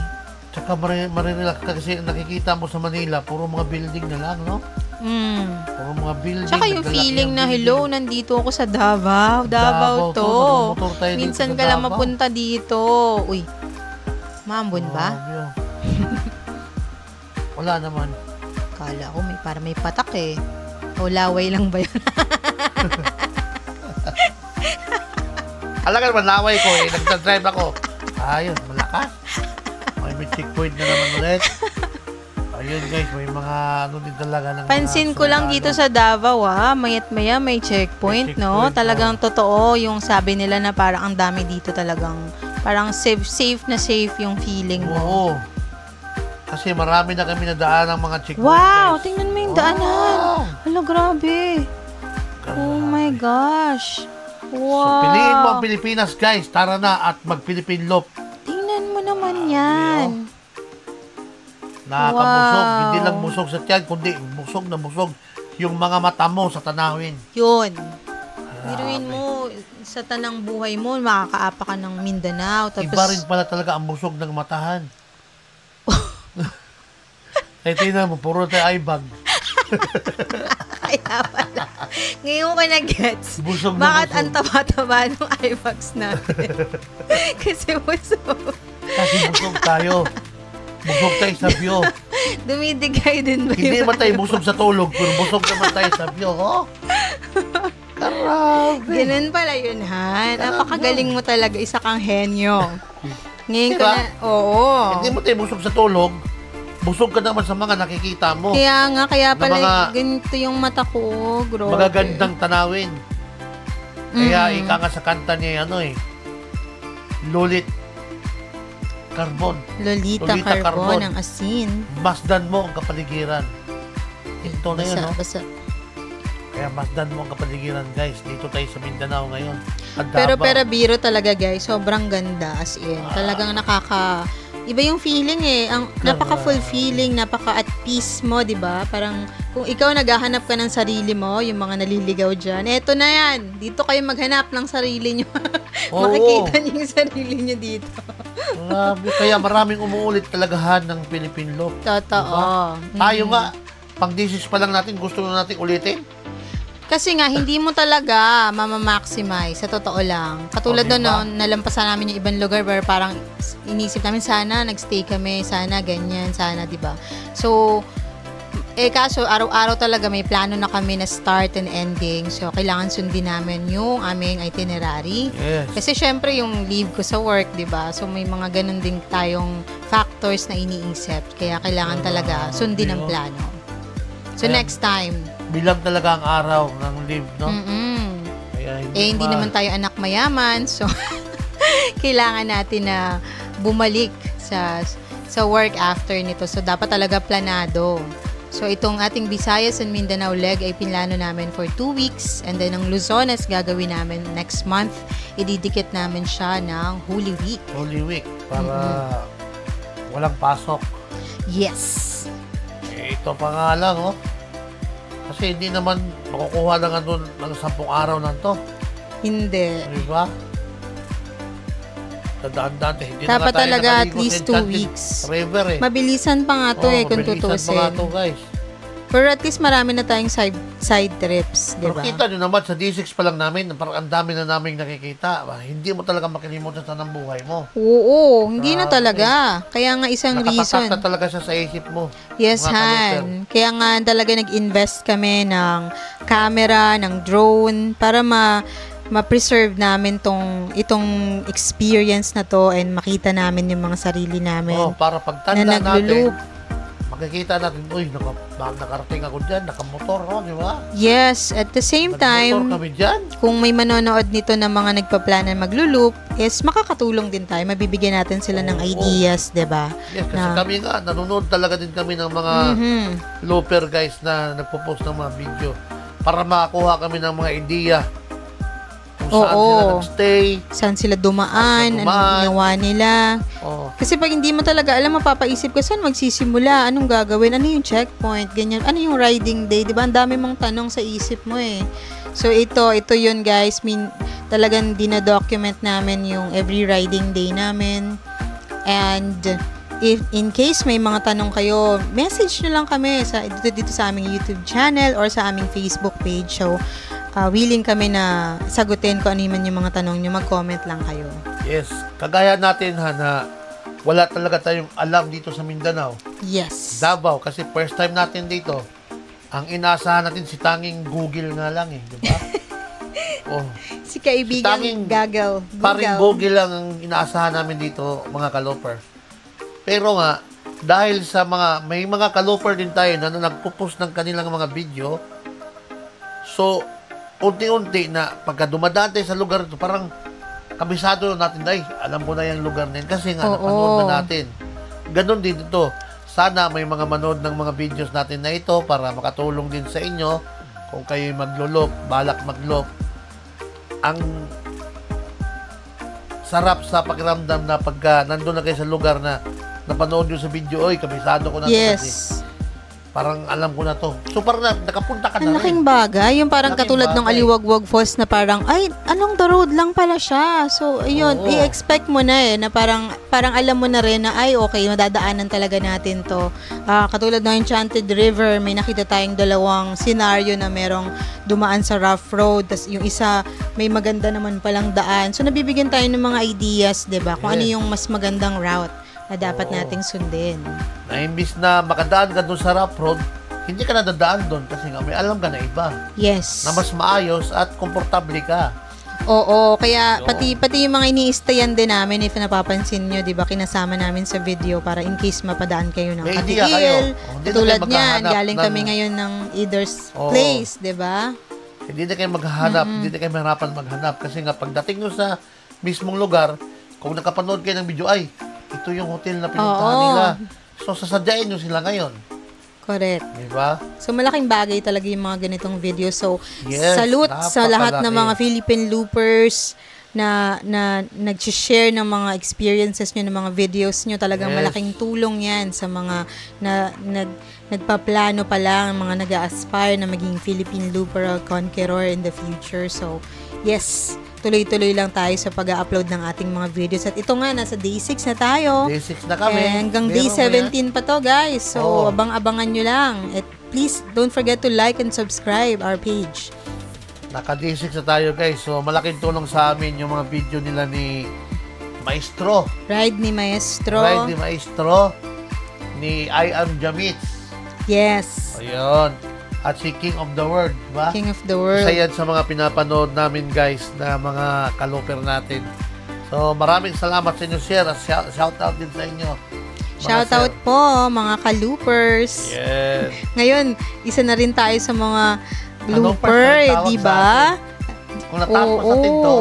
Speaker 3: Tsaka marirelax ka kasi nakikita mo sa Manila, puro mga building na lang, no? Puro mga building.
Speaker 2: Tsaka yung
Speaker 3: naglalaki
Speaker 2: feeling
Speaker 3: ang
Speaker 2: na,
Speaker 3: building.
Speaker 2: hello, nandito ako sa Davao. Davao to.
Speaker 3: Nagmotor tayo dito
Speaker 2: Minsan
Speaker 3: sa
Speaker 2: ka lang
Speaker 3: Davao.
Speaker 2: mapunta dito. Uy, maambon ba?
Speaker 3: Grabe, oh. Wala naman.
Speaker 2: Kala ko may patak eh. O laway lang ba yun?
Speaker 3: Alaga naman, laway ko eh. Nagdadrive ako. Ayun, malakas. May checkpoint na naman ulit. Ayun guys, may mga din talaga ng mga
Speaker 2: Pansin ko lang dito sa Davao mayat maya may checkpoint,
Speaker 3: May
Speaker 2: no?
Speaker 3: checkpoint,
Speaker 2: Talagang totoo yung sabi nila na parang ang dami dito talagang parang safe na safe yung feeling mo.
Speaker 3: Oo. Kasi marami na kami nadaan ng mga checkpoint.
Speaker 2: Wow,
Speaker 3: guys.
Speaker 2: tingnan mo yung daanan.
Speaker 3: Wow.
Speaker 2: Hala, grabe. Oh my gosh. Wow.
Speaker 3: So, piliin mo ang Pilipinas, guys. Tara na at mag-Philippine Loop.
Speaker 2: Tingnan mo naman yan.
Speaker 3: Nakakabusog.
Speaker 2: Wow.
Speaker 3: Hindi lang busog sa tiyan, kundi busog na busog yung mga mata mo sa tanawin.
Speaker 2: Yun. Biruin mo, sa tanang buhay mo, makakaapa ka ng Mindanao. Tapos,
Speaker 3: Iba rin pala talaga ang busog ng matahan. Ay, tingnan mo, puro tayo eye bag.
Speaker 2: Kaya pala. Ngayon ko na-gets.
Speaker 3: Busog na
Speaker 2: Bakit
Speaker 3: busog.
Speaker 2: ang taba-taba ng IMAX natin? Kasi busog.
Speaker 3: Kasi busog tayo. Busog tayo sa view.
Speaker 2: Dumidigay din ba
Speaker 3: Hindi naman tayo busog sa tulog, pero busog naman tayo sa view, oh. Grabe.
Speaker 2: Ganun pala yun, ha? Napakagaling mo talaga. Isa kang henyo. Ngayon ko
Speaker 3: Diba?
Speaker 2: na, oo.
Speaker 3: Hindi mo tayo busog sa tulog. Busog ka naman sa mga nakikita mo.
Speaker 2: Kaya nga, kaya
Speaker 3: Na
Speaker 2: pala
Speaker 3: mga-
Speaker 2: ganito yung mata ko. Grabe.
Speaker 3: Magagandang tanawin. Kaya
Speaker 2: Mm.
Speaker 3: ika nga sa kanta niya, Lulit Carbon.
Speaker 2: Lolita
Speaker 3: Lolita
Speaker 2: Carbon,
Speaker 3: Carbon.
Speaker 2: ang asin.
Speaker 3: Masdan mo ang kapaligiran. Ito na yun, no?
Speaker 2: Basa.
Speaker 3: Kaya masdan mo ang kapaligiran, guys. Dito tayo sa Mindanao ngayon. At
Speaker 2: Pero
Speaker 3: Davao.
Speaker 2: biro talaga, guys. Sobrang ganda, as in. Talagang iba yung feeling eh. Ang napaka-fulfilling, napaka-at peace mo, di ba? Parang kung ikaw naghahanap ka ng sarili mo, yung mga naliligaw dyan, eto na yan. Dito kayo maghanap ng sarili nyo.
Speaker 3: Oo.
Speaker 2: Makikita nyo yung sarili nyo dito.
Speaker 3: Grabe. Kaya maraming umuulit talagahan ng Philippine Loop.
Speaker 2: Totoo.
Speaker 3: Tayo nga, pang thesis pa lang natin, gusto na natin ulitin.
Speaker 2: Kasi nga, hindi mo talaga mamamaximize, sa totoo lang. Katulad
Speaker 3: O, diba?
Speaker 2: doon, nalampasan namin yung ibang lugar where parang inisip namin, sana nagstay kami, sana ganyan, sana, di ba? So, kaso, araw-araw talaga may plano na kami na start and ending. So, kailangan sundin namin yung aming itinerary.
Speaker 3: Yes.
Speaker 2: Kasi syempre, yung leave ko sa work, di ba? So, may mga ganun din tayong factors na iniisip. Kaya kailangan talaga sundin ang
Speaker 3: yun.
Speaker 2: plano. So,
Speaker 3: Ayan.
Speaker 2: next time.
Speaker 3: Bilang talaga ang araw ng leave, no?
Speaker 2: Mm-mm.
Speaker 3: Kaya
Speaker 2: Hindi naman tayo anak mayaman, so kailangan natin na bumalik sa work after nito. So dapat talaga planado. So itong ating Visayas and Mindanao leg ay pinlano namin for 2 weeks, and then ang Luzones gagawin namin next month. Ididikit namin siya ng Holy Week.
Speaker 3: Holy Week para walang pasok.
Speaker 2: Yes.
Speaker 3: Ito pa nga lang, oh. Kasi hindi naman makukuha lang ano ng 10 araw na to.
Speaker 2: Hindi.
Speaker 3: Di ba? Tandaan hindi
Speaker 2: Dapat
Speaker 3: na nga tayo
Speaker 2: talaga at
Speaker 3: nakaligo sa
Speaker 2: least 2
Speaker 3: Enchanted
Speaker 2: weeks.
Speaker 3: River, eh.
Speaker 2: Mabilisan pa nga to kung
Speaker 3: mabilisan
Speaker 2: tutusin.
Speaker 3: pa nga to, guys.
Speaker 2: Pero at least marami na tayong side trips, di
Speaker 3: Pero
Speaker 2: ba?
Speaker 3: kita nyo naman, sa D6 pa lang namin, parang ang dami na namin nakikita. Hindi mo talaga makalimutan sa ng buhay mo.
Speaker 2: Oo, hindi na
Speaker 3: Grabe.
Speaker 2: talaga. Kaya nga isang reason.
Speaker 3: Nakatatak na talaga siya sa isip mo.
Speaker 2: Yes,
Speaker 3: mga
Speaker 2: Han. Kaya nga talaga nag-invest kami ng camera, ng drone, para ma-preserve namin itong experience na to and makita namin yung mga sarili namin
Speaker 3: Oh, para
Speaker 2: na
Speaker 3: pagtanda natin,
Speaker 2: naglo-loop.
Speaker 3: makikita natin, uy, nakarating ako dyan, nakamotor, oh, di ba?
Speaker 2: Yes, at the same time,
Speaker 3: Nagmotor kami dyan.
Speaker 2: kung may manonood nito na mga nagpaplana maglo-loop, is makakatulong din tayo. Mabibigyan natin sila ng
Speaker 3: Oo.
Speaker 2: ideas, 'di ba?
Speaker 3: Yes, kasi
Speaker 2: Na-
Speaker 3: kami nga, nanonood talaga din kami ng mga
Speaker 2: Mhm.
Speaker 3: looper guys na nagpo-post ng mga video para makakuha kami ng mga ideya kung saan
Speaker 2: Oo.
Speaker 3: sila nagstay.
Speaker 2: Saan sila dumaan,
Speaker 3: Saan dumaan.
Speaker 2: anong ginawa nila.
Speaker 3: Oh,
Speaker 2: Kasi pag hindi mo talaga alam, mapapaisip ka, saan magsisimula? Anong gagawin? Ano yung checkpoint? Ganyan. Ano yung riding day? Diba? Ang dami mong tanong sa isip mo eh. So, ito yun guys. Talagang dinadocument namin yung every riding day namin. And, if in case may mga tanong kayo, message nyo lang kami dito sa aming YouTube channel or sa aming Facebook page. So, willing kami na sagutin kung ano man yung mga tanong nyo. Mag-comment lang kayo.
Speaker 3: yes. Kagaya natin ha, na wala talaga tayong alam dito sa Mindanao.
Speaker 2: Yes.
Speaker 3: Davao, kasi first time natin dito. Ang inaasahan natin si tanging Google nga lang eh, di ba? Oh,
Speaker 2: Si kaibigan
Speaker 3: Tanging
Speaker 2: Google.
Speaker 3: paring Google lang ang inaasahan namin dito, mga kaloper. Pero nga, dahil sa may mga kaloper din tayo na nagpo-post ng kanilang mga video, so, unti-unti na pagka dumadaan tayo sa lugar ito, parang kabisado natin, ay, alam ko na yung lugar na yun kasi nga,
Speaker 2: Oo.
Speaker 3: napanood na natin. Ganon din ito. Sana may mga manood ng mga videos natin na ito para makatulong din sa inyo kung kayo'y maglo-loop, balak mag-loop. Ang sarap sa pakiramdam na pagka nandun na kayo sa lugar na napanood nyo sa video, oy, kabisado ko na ito kasi.
Speaker 2: Yes.
Speaker 3: Parang alam ko na to. So parang nakapunta ka
Speaker 2: Ang
Speaker 3: na
Speaker 2: laking
Speaker 3: rin.
Speaker 2: bagay. Yung parang
Speaker 3: Laking
Speaker 2: katulad ng
Speaker 3: bagay.
Speaker 2: Aliwagwag Falls na parang, ay, along the road lang pala siya. So, ayun,
Speaker 3: Oo.
Speaker 2: i-expect mo na na parang alam mo na rin na, ay, okay, madadaanan talaga natin to. Katulad ng Enchanted River, may nakita tayong dalawang senaryo na merong dumaan sa rough road, tas yung isa, may maganda naman palang daan. So, nabibigyan tayo ng mga ideas, 'di ba? Kung ano
Speaker 3: Yes.
Speaker 2: yung mas magandang route na dapat
Speaker 3: Oo.
Speaker 2: nating sundin.
Speaker 3: Na imbis na makadaan ka doon sa rough road, hindi ka nadadaan doon kasi nga may alam ka na iba
Speaker 2: Yes.
Speaker 3: na mas maayos at komportable ka.
Speaker 2: Oo, kaya
Speaker 3: Yun.
Speaker 2: pati yung mga ini-stayan din namin, if napapansin nyo, 'di ba, kinasama namin sa video para in case mapadaan kayo ng
Speaker 3: May idea kayo.
Speaker 2: Katiil.
Speaker 3: Hindi na
Speaker 2: Tulad
Speaker 3: kayo
Speaker 2: niyan,
Speaker 3: maghahanap
Speaker 2: galing
Speaker 3: ng-
Speaker 2: kami ngayon ng either's
Speaker 3: Oo.
Speaker 2: place, 'di ba?
Speaker 3: Hindi na kayo maghahanap, hindi na kayo mahirapan maghanap kasi nga pagdating nyo sa mismong lugar, kung nakapanood kayo ng video, ay, ito yung hotel na pinuntahan
Speaker 2: Oo.
Speaker 3: nila. So, sasadyain nyo sila ngayon.
Speaker 2: Correct.
Speaker 3: Di ba?
Speaker 2: So malaking bagay talaga yung mga ganitong video. So
Speaker 3: Yes,
Speaker 2: salute sa lahat ng
Speaker 3: napakalaki.
Speaker 2: mga Philippine loopers na nag-share ng mga experiences nyo, ng mga videos nyo. Talagang
Speaker 3: Yes.
Speaker 2: malaking tulong yan sa mga nagpaplano pa lang, mga nag-aspire na maging Philippine looper or conqueror in the future. So yes, tuloy-tuloy lang tayo sa pag-upload ng ating mga videos. At ito nga, nasa day 6 na tayo.
Speaker 3: Day 6 na kami.
Speaker 2: Hanggang day
Speaker 3: Meron
Speaker 2: 17 pa to, guys. So,
Speaker 3: Oo.
Speaker 2: abang-abangan nyo lang. At please, don't forget to like and subscribe our page.
Speaker 3: Naka-day 6 na tayo, guys. So, malaking tulong sa amin yung mga video nila ni Maestro.
Speaker 2: Ride ni Maestro.
Speaker 3: Right, ni Maestro. Ni I Am Jamit.
Speaker 2: Yes.
Speaker 3: Ayun. At si King of the World, di ba?
Speaker 2: King of the world.
Speaker 3: Isa yan sa mga pinapanood namin, guys, na mga kaluper natin. So, maraming salamat sa inyo, sir. At shout out din sa inyo. mga
Speaker 2: Shout
Speaker 3: sir.
Speaker 2: out po, mga ka-loopers.
Speaker 3: Yes.
Speaker 2: Ngayon, isa na rin tayo sa mga
Speaker 3: Anong
Speaker 2: looper,
Speaker 3: person tawag
Speaker 2: di
Speaker 3: sa
Speaker 2: ba?
Speaker 3: Kung natapos natin to,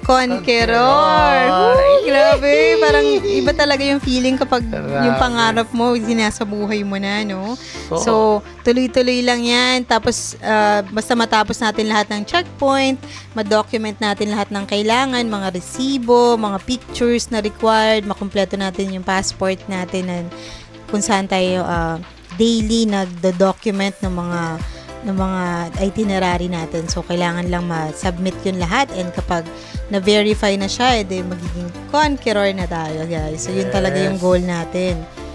Speaker 2: Conqueror.
Speaker 3: Conqueror.
Speaker 2: Grabe, parang iba talaga yung feeling kapag
Speaker 3: Grabe.
Speaker 2: yung pangarap mo, sinasabuhay mo na, no? So, tuloy-tuloy lang yan. Tapos, basta matapos natin lahat ng checkpoint, ma-document natin lahat ng kailangan, mga resibo, mga pictures na required, makumpleto natin yung passport natin and kung saan tayo daily nagdo-document ng mga itinerary natin. So, kailangan lang ma-submit yun lahat and kapag na-verify na siya, magiging conqueror na tayo, guys. So, yun talaga yung
Speaker 3: Yes.
Speaker 2: goal natin.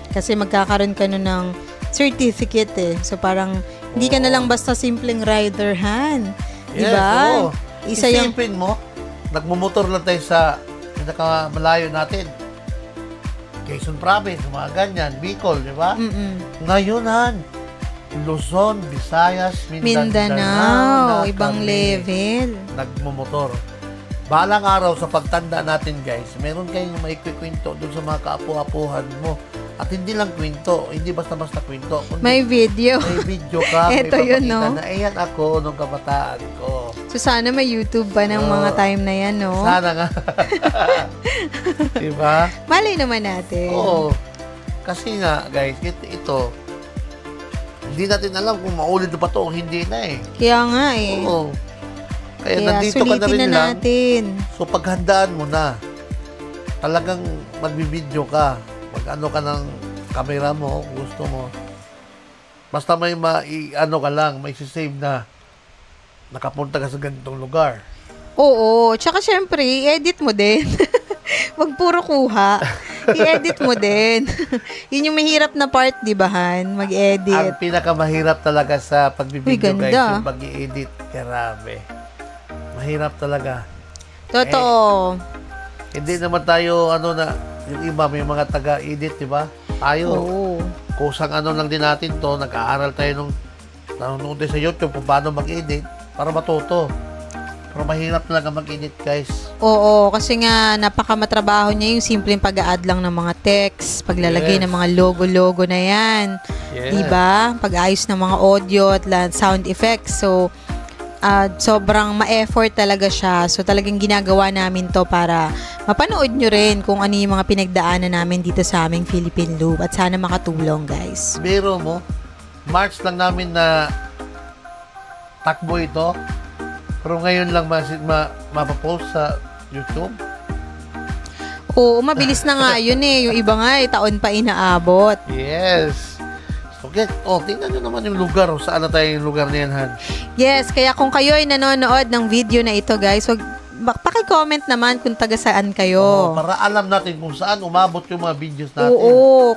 Speaker 2: Kasi magkakaroon ka nun ng certificate So, parang hindi ka na lang basta simpleng rider, Han.
Speaker 3: yes,
Speaker 2: Diba?
Speaker 3: oo.
Speaker 2: Isa yung...
Speaker 3: Isipin mo, nagmumotor lang tayo sa pinakamalayo natin. Quezon Province, mga ganyan, Bicol, di ba? Ngayon, Han, Luzon, Visayas,
Speaker 2: Mindanao, ibang
Speaker 3: kami
Speaker 2: level.
Speaker 3: nagmumotor. Balang araw sa pagtanda natin, guys, meron kayong maikikwento doon sa mga kaapu-apuhan mo. At hindi lang kwento, hindi basta-basta kwento. Kundi
Speaker 2: May video.
Speaker 3: may video ka, may
Speaker 2: Eto yun,
Speaker 3: papakita
Speaker 2: no?
Speaker 3: na, ayan ako nung kabataan ko.
Speaker 2: So, sana may YouTube pa ng mga time na yan, no?
Speaker 3: Sana nga. Diba?
Speaker 2: Malay naman natin.
Speaker 3: Oo. Kasi nga, guys, ito, hindi natin alam kung maulit pa to o hindi na eh.
Speaker 2: Kaya nga
Speaker 3: Oo. Kaya
Speaker 2: Kaya
Speaker 3: nandito ka na
Speaker 2: sulitin
Speaker 3: rin
Speaker 2: na
Speaker 3: lang.
Speaker 2: natin.
Speaker 3: So, paghandaan mo na, talagang magbibideo ka. Mag-ano ka ng camera mo, kung gusto mo. Basta may ano ka lang, may save na nakapunta ka sa ganitong lugar.
Speaker 2: Oo. Tsaka syempre, i-edit mo din. Wag puro kuha. I-edit mo din. Yun yung mahirap na part, di ba, Han? Mag-edit.
Speaker 3: Ang pinakamahirap talaga sa pagbibideo,
Speaker 2: Uy,
Speaker 3: guys,
Speaker 2: ganda.
Speaker 3: yung pag-i-edit. Grabe. Mahirap talaga.
Speaker 2: Totoo.
Speaker 3: Hindi naman tayo, yung iba, may mga taga-edit, di ba? Tayo,
Speaker 2: Oo.
Speaker 3: kusang lang din natin to, nag-aaral tayo nanonood din sa YouTube kung paano mag-edit para matuto. Pero mahirap talaga mag-edit, guys.
Speaker 2: Oo, kasi nga napakamatrabaho niya yung simpleng pag-a-add lang ng mga text, paglalagay
Speaker 3: Yes.
Speaker 2: ng mga logo-logo na yan.
Speaker 3: Yes.
Speaker 2: Diba? Pag-ayos ng mga audio at sound effects. So, sobrang ma-effort talaga siya. So, talagang ginagawa namin to para mapanood nyo rin kung ano yung mga pinagdaanan namin dito sa aming Philippine Loop. At sana makatulong, guys.
Speaker 3: Biro mo, March lang namin na takbo ito. Pero ngayon lang mapapost sa YouTube.
Speaker 2: Oo, mabilis na nga yun Yung iba nga taon pa inaabot.
Speaker 3: Yes. So, Okay. Tingnan nyo naman yung lugar. Saan na tayo yung lugar na yan, Han?
Speaker 2: Yes, kaya kung kayo ay nanonood ng video na ito, guys, paki-comment naman kung taga saan kayo.
Speaker 3: Para alam natin kung saan umabot yung mga videos natin.
Speaker 2: Oo,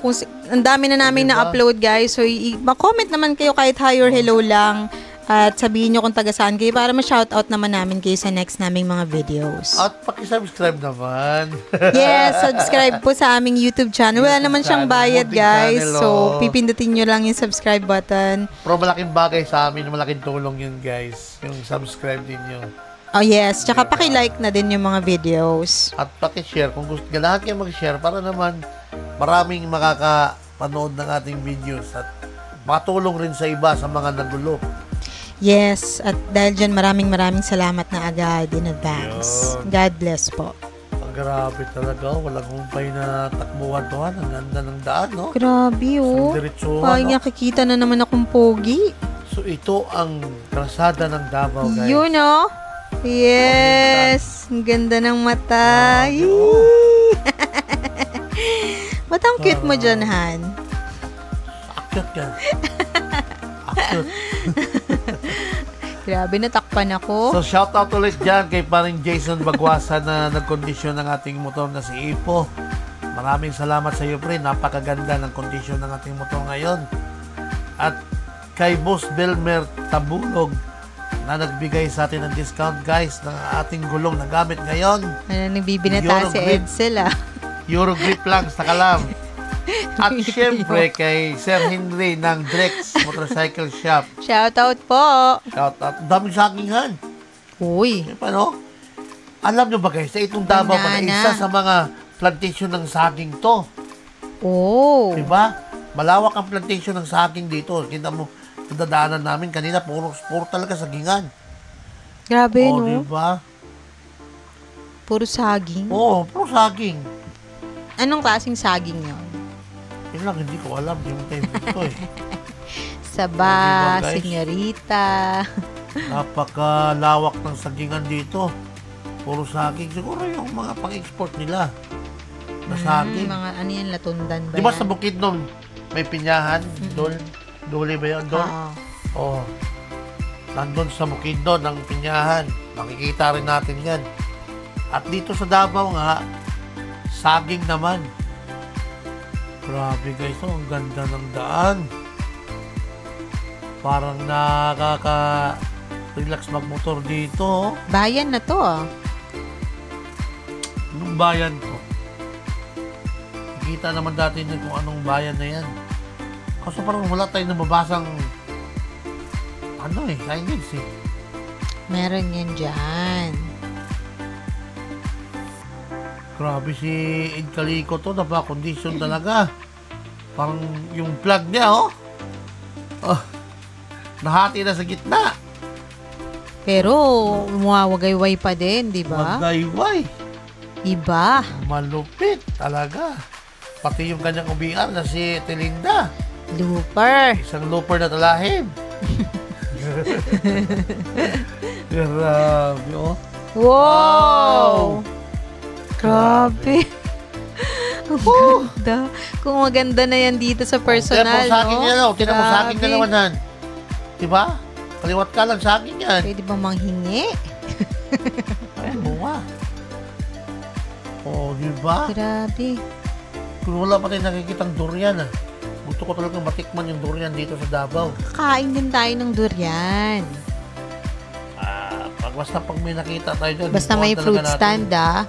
Speaker 2: ang dami na namin na-upload, guys. So, ma-comment naman kayo kahit hi or hello lang. At sabihin nyo kung taga saan kayo para ma-shoutout naman namin kayo sa next naming mga videos.
Speaker 3: At paki-subscribe naman.
Speaker 2: Yes, subscribe po sa aming YouTube channel. Wala naman siyang bayad, guys. So, pipindutin nyo lang yung subscribe button.
Speaker 3: Pero malaking bagay sa amin, malaking tulong yun, guys. Yung subscribe din nyo.
Speaker 2: Oh, yes. Tsaka paki-like na din yung mga videos.
Speaker 3: At paki-share. Kung gusto, lahat kayo mag-share para naman maraming makakapanood ng ating videos at makatulong rin sa iba, sa mga nagulo.
Speaker 2: Yes, at dahil dyan maraming salamat na agad in advance.
Speaker 3: Yun.
Speaker 2: God bless po.
Speaker 3: Grabe talaga, walang humpay na takbuhan to, Han. Ang ganda ng daan, no?
Speaker 2: Grabe, oh.
Speaker 3: Diretsuhan,
Speaker 2: Ay, nakikita na naman akong pogi.
Speaker 3: So, ito ang kalsada ng Davao, guys.
Speaker 2: Yun, oh. Yes. Ang ganda ng mata. Ba't ang cute mo dyan, Han?
Speaker 3: Akyat ka. Akyat.
Speaker 2: Grabe, natakpan ako.
Speaker 3: So, shoutout ulit dyan kay paring Jason Bagwasan na nagkondisyon ng ating motor na si Ipo. Maraming salamat sa iyo, pre. Napakaganda ng kondisyon ng ating motor ngayon. At kay Boss Belmer Tabulog na nagbigay sa atin ng discount, guys, ng ating gulong na gamit ngayon.
Speaker 2: Ano, nagbibinata si Edsel, ah.
Speaker 3: Eurogrip lang sa kalam. At syempre kay Sir Henry ng Drex Motorcycle Shop.
Speaker 2: Shoutout po.
Speaker 3: Shoutout. Daming sakingan.
Speaker 2: Uy.
Speaker 3: Paano? Alam nyo ba, guys, sa itong Davao pa na isa sa mga plantation ng saging to.
Speaker 2: Oh.
Speaker 3: Diba? Malawak ang plantation ng saging dito. Kita mo, dadaanan namin kanina, puro talaga sagingan.
Speaker 2: Grabe, no?
Speaker 3: Diba?
Speaker 2: Puro saging?
Speaker 3: Oo, puro saging.
Speaker 2: Anong klaseng saging yun?
Speaker 3: Yun lang, hindi ko alam. Yung favorite ko, eh.
Speaker 2: Saba,
Speaker 3: Diba, guys?
Speaker 2: senyorita.
Speaker 3: Napakalawak ng sagingan dito. Puro saging. Siguro yung mga pang-export nila na saging.
Speaker 2: Mga ano yan, latundan ba
Speaker 3: Diba
Speaker 2: yan?
Speaker 3: sa Bukidnon, may pinyahan? Dole ba yun? Dole?
Speaker 2: Oo.
Speaker 3: Oo. Nandun sa Bukidnon, ang pinyahan. Makikita rin natin yan. At dito sa Davao nga, saging naman. Grabe, guys, ang ganda ng daan. Parang nakaka-relax magmotor dito.
Speaker 2: Bayan na to, ah.
Speaker 3: Anong bayan to? Nakikita naman dati nyo kung anong bayan na yan. Kaso parang wala tayong nababasang signage, eh.
Speaker 2: Meron yan dyan.
Speaker 3: Grabe si Ed Calico to, napaka-condition talaga. Parang yung plug niya, oh. Nahati na sa gitna.
Speaker 2: Pero, umawagayway pa din, di ba?
Speaker 3: Magayway.
Speaker 2: Iba.
Speaker 3: Malupit talaga. Pati yung kanyang ubiar na si Telinda.
Speaker 2: Looper.
Speaker 3: Isang looper na talahib. Grabe, oh.
Speaker 2: Wow! Grabe. Ang ganda. Kung maganda na yan dito sa personal,
Speaker 3: Tinan mo sa akin
Speaker 2: no?
Speaker 3: yan, oh. Tinan mo sa akin
Speaker 2: Grabe.
Speaker 3: na naman, Han. Diba? Kaliwat ka lang sa akin yan.
Speaker 2: Pwede ba manghingi?
Speaker 3: Ay, bunga. Oh, diba?
Speaker 2: Grabe.
Speaker 3: Kung wala pa tayo nakikitang durian, ah. Gusto ko talagang matikman yung durian dito sa Davao.
Speaker 2: Kakain din tayo ng durian.
Speaker 3: Basta pag may nakita tayo dyan.
Speaker 2: Basta may fruit stand, ah.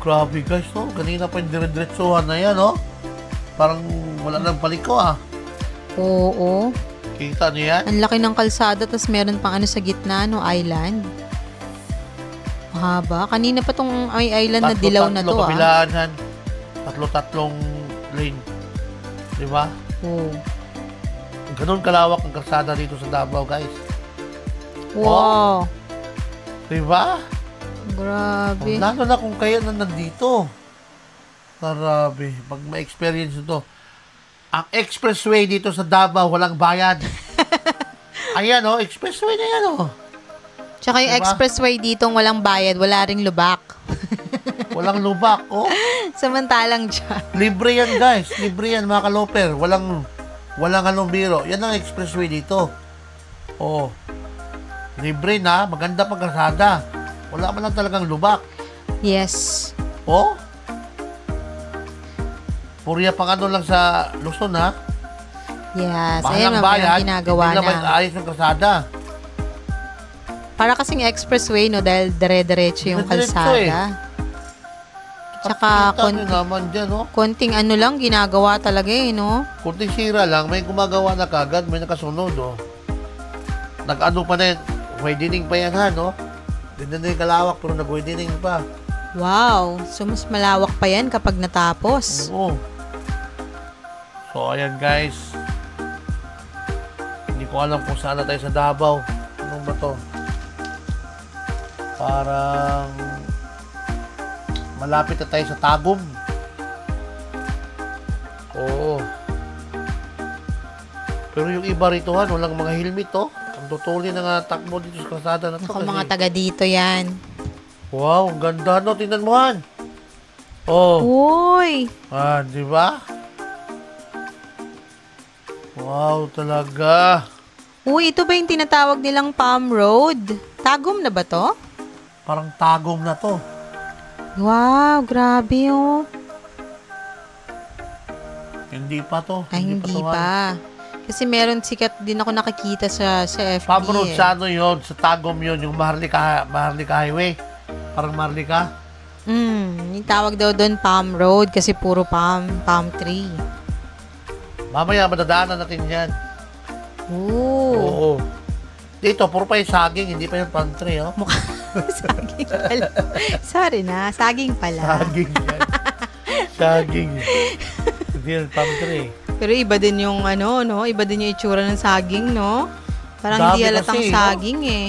Speaker 3: Grabe, guys, oh. Kanina pa yung dire-diretsuhan na yan, oh. Parang wala nang paliko, ah.
Speaker 2: Oo.
Speaker 3: Kita niyo yan?
Speaker 2: Ang laki ng kalsada, tapos meron pang ano sa gitna, no, island. Mahaba. Kanina pa tong may island na dilaw na to, ah.
Speaker 3: Kabilaan, Han. Tatlo-tatlong lane. Diba?
Speaker 2: Oo.
Speaker 3: Ganun kalawak ang kalsada dito sa Davao, guys.
Speaker 2: Wow.
Speaker 3: Diba?
Speaker 2: Grabe.
Speaker 3: Lalo na kung kayo na nandito. Grabe. Pag ma-experience ito. Ang expressway dito sa Davao, walang bayad. Ayan, oh. Expressway na yan, oh.
Speaker 2: Tsaka yung
Speaker 3: Diba?
Speaker 2: expressway dito walang bayad, wala ring lubak.
Speaker 3: Walang lubak, oh.
Speaker 2: Samantalang dyan.
Speaker 3: Libre yan, guys. Libre yan, mga kaloper. Walang halong biro. Yan ang expressway dito. Oh. Libre na. Maganda pang kalsada. Wala man lang talagang lubak.
Speaker 2: Yes.
Speaker 3: Oh. Purya pang ano lang sa Luzon, ha?
Speaker 2: Yes.
Speaker 3: Mahal
Speaker 2: Ayan
Speaker 3: ang
Speaker 2: ang
Speaker 3: bayad.
Speaker 2: ginagawa
Speaker 3: Hindi naman
Speaker 2: na.
Speaker 3: ayos ng kalsada.
Speaker 2: Para kasing expressway, no? Dahil dire-diretso yung
Speaker 3: Dire-diretso
Speaker 2: kalsada. Tsaka
Speaker 3: Kita nyo naman dyan, no?
Speaker 2: konting ano lang ginagawa talaga no?
Speaker 3: Kunting sira lang, may gumagawa na kagad, may nakasunod, oh. Nag-ano pa na yun, widening pa yan, ha, no? Hindi na yung kalawak, pero nag-widening pa.
Speaker 2: Wow. So, mas malawak pa yan kapag natapos.
Speaker 3: Oo. So, ayan, guys. Hindi ko alam kung saan na tayo sa Davao. Anong ba to? Parang malapit na tayo sa Tagum. Oo. Pero yung iba rito, walang mga helmet, oh. Ang tutuli na nga takbo dito sa kalsada na to.
Speaker 2: Naku, mga taga dito yan.
Speaker 3: Wow, ang ganda, no? Tingnan mo, Han. Oh.
Speaker 2: Uy!
Speaker 3: Di ba? Wow, talaga.
Speaker 2: Uy, ito ba yung tinatawag nilang Palm Road? Tagum na ba to?
Speaker 3: Parang Tagum na to.
Speaker 2: Wow, grabe oh.
Speaker 3: Hindi pa to.
Speaker 2: Ay, hindi
Speaker 3: to, Han.
Speaker 2: pa. Kasi meron sikat din ako nakikita sa FB.
Speaker 3: Palm Road sa ano yun? Sa Tagum yun, yung Maharlika Highway. Parang Maharlika.
Speaker 2: Yung tawag daw doon Palm Road kasi puro palm tree.
Speaker 3: Mamaya, madadaanan natin yan.
Speaker 2: Ooh.
Speaker 3: Oo. Dito, puro pa yung saging, hindi pa yung palm tree, oh.
Speaker 2: Saging pala. Sorry na, saging pala.
Speaker 3: Saging yan. Saging. Hindi yung palm tree.
Speaker 2: Pero iba din yung ano, no? Iba din yung itsura ng saging, no? Parang
Speaker 3: Dami
Speaker 2: hindi halatang
Speaker 3: kasi,
Speaker 2: saging, eh.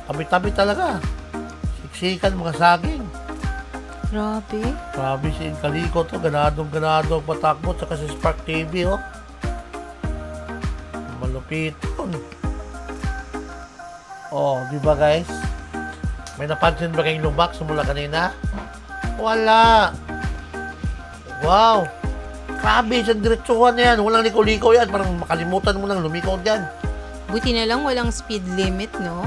Speaker 3: Tabi-tabi talaga. Siksikan mga saging.
Speaker 2: Grabe.
Speaker 3: Grabe si Kaliko to. Ganadong-ganado ang patakbo. Tsaka si Spark TV, oh. Malupit. Oh, di ba guys? May napansin ba kayong lubak simula kanina? Wala. Wow. Grabe, isang diretsuhan na yan. Walang liko-liko yan. Parang makalimutan mo nang lumikod yan.
Speaker 2: Buti na lang walang speed limit, no?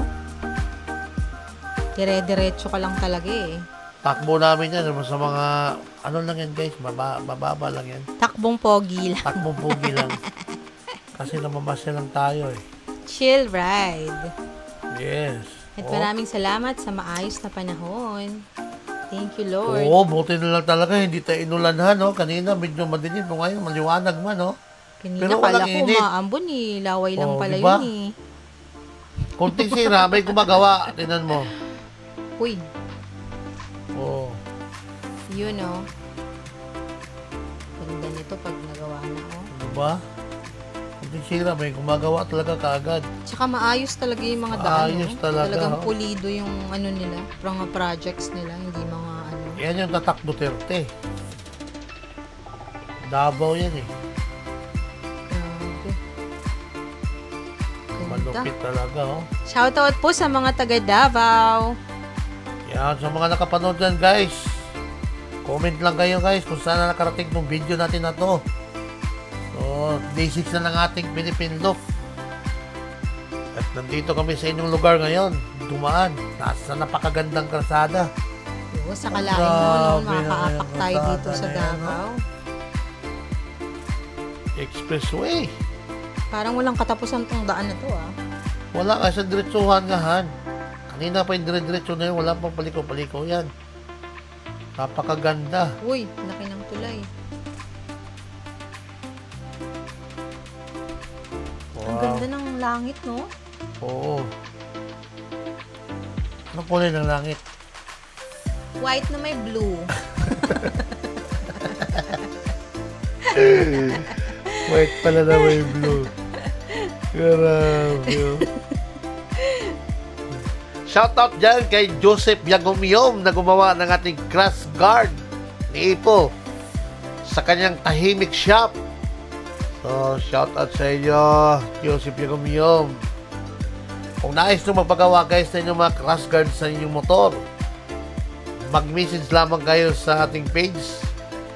Speaker 2: Dire-diretso ka lang talaga, eh.
Speaker 3: Takbo namin yan sa mga, ano lang yan guys, mababa lang yan.
Speaker 2: Takbong pogi lang.
Speaker 3: Takbong pugi lang. Kasi namamasya lang tayo eh.
Speaker 2: Chill ride.
Speaker 3: Yes.
Speaker 2: At maraming salamat sa maayos na panahon. Thank you, Lord.
Speaker 3: Oo, buti na lang talaga. Hindi tayo inulanhan, no? Kanina medyo madilim. Ngayon, maliwanag man, no?
Speaker 2: Kanina
Speaker 3: Pero
Speaker 2: kala
Speaker 3: walang
Speaker 2: ko
Speaker 3: init.
Speaker 2: maambon, eh. Laway lang pala
Speaker 3: diba?
Speaker 2: yun, eh.
Speaker 3: Kunting sira, may gumagawa. Tingnan mo.
Speaker 2: Uy,
Speaker 3: Oo.
Speaker 2: yun, oh. Ganda nito pag nagawa na, oh.
Speaker 3: Diba? Kunting sira, may gumagawa talaga kaagad.
Speaker 2: Tsaka maayos talaga yung mga daan,
Speaker 3: Maayos
Speaker 2: no?
Speaker 3: talaga,
Speaker 2: Talagang
Speaker 3: oh.
Speaker 2: pulido yung ano nila, mga projects nila, hindi mga ano.
Speaker 3: Yan yung Tatak Duterte. Davao yan eh.
Speaker 2: Grabe. Ganda.
Speaker 3: Malupit talaga, oh.
Speaker 2: Shoutout po sa mga taga Davao.
Speaker 3: Yan, sa mga nakapanood dyan, guys. Comment lang kayo, guys, kung saan na nakarating ng video natin na to. So, day 6 na ng ating Philippine Loop. At nandito kami sa inyong lugar ngayon. Dumaan. Nasa napakagandang kalsada.
Speaker 2: Oo, sa kalain mo, no?
Speaker 3: Grabe
Speaker 2: Makakaapak
Speaker 3: na
Speaker 2: tayo
Speaker 3: yung
Speaker 2: dito sa
Speaker 3: kalsada na yan,
Speaker 2: Davao.
Speaker 3: Expressway.
Speaker 2: Parang walang katapusan tong daan na to, ah.
Speaker 3: Wala ka sa diretsuhan nga, Han. Kanina pa yung dire-diretso na yun. Wala pang paliko-paliko yan. Napakaganda.
Speaker 2: Uy, laki ng tulay. Ang
Speaker 3: Wow.
Speaker 2: ganda ng langit, no?
Speaker 3: Oo. Anong kulay ng langit?
Speaker 2: White na may blue.
Speaker 3: White pala na may blue. Grabe. Shoutout dyan kay Joseph Yagomyom na gumawa ng ating crash guard ni Ipo sa kanyang tahimik shop. So, shoutout sa inyo, Joseph Yagomyom. Kung nais nyo magpagawa guys sa inyong mga crash guard sa inyong motor, mag-message lamang kayo sa ating page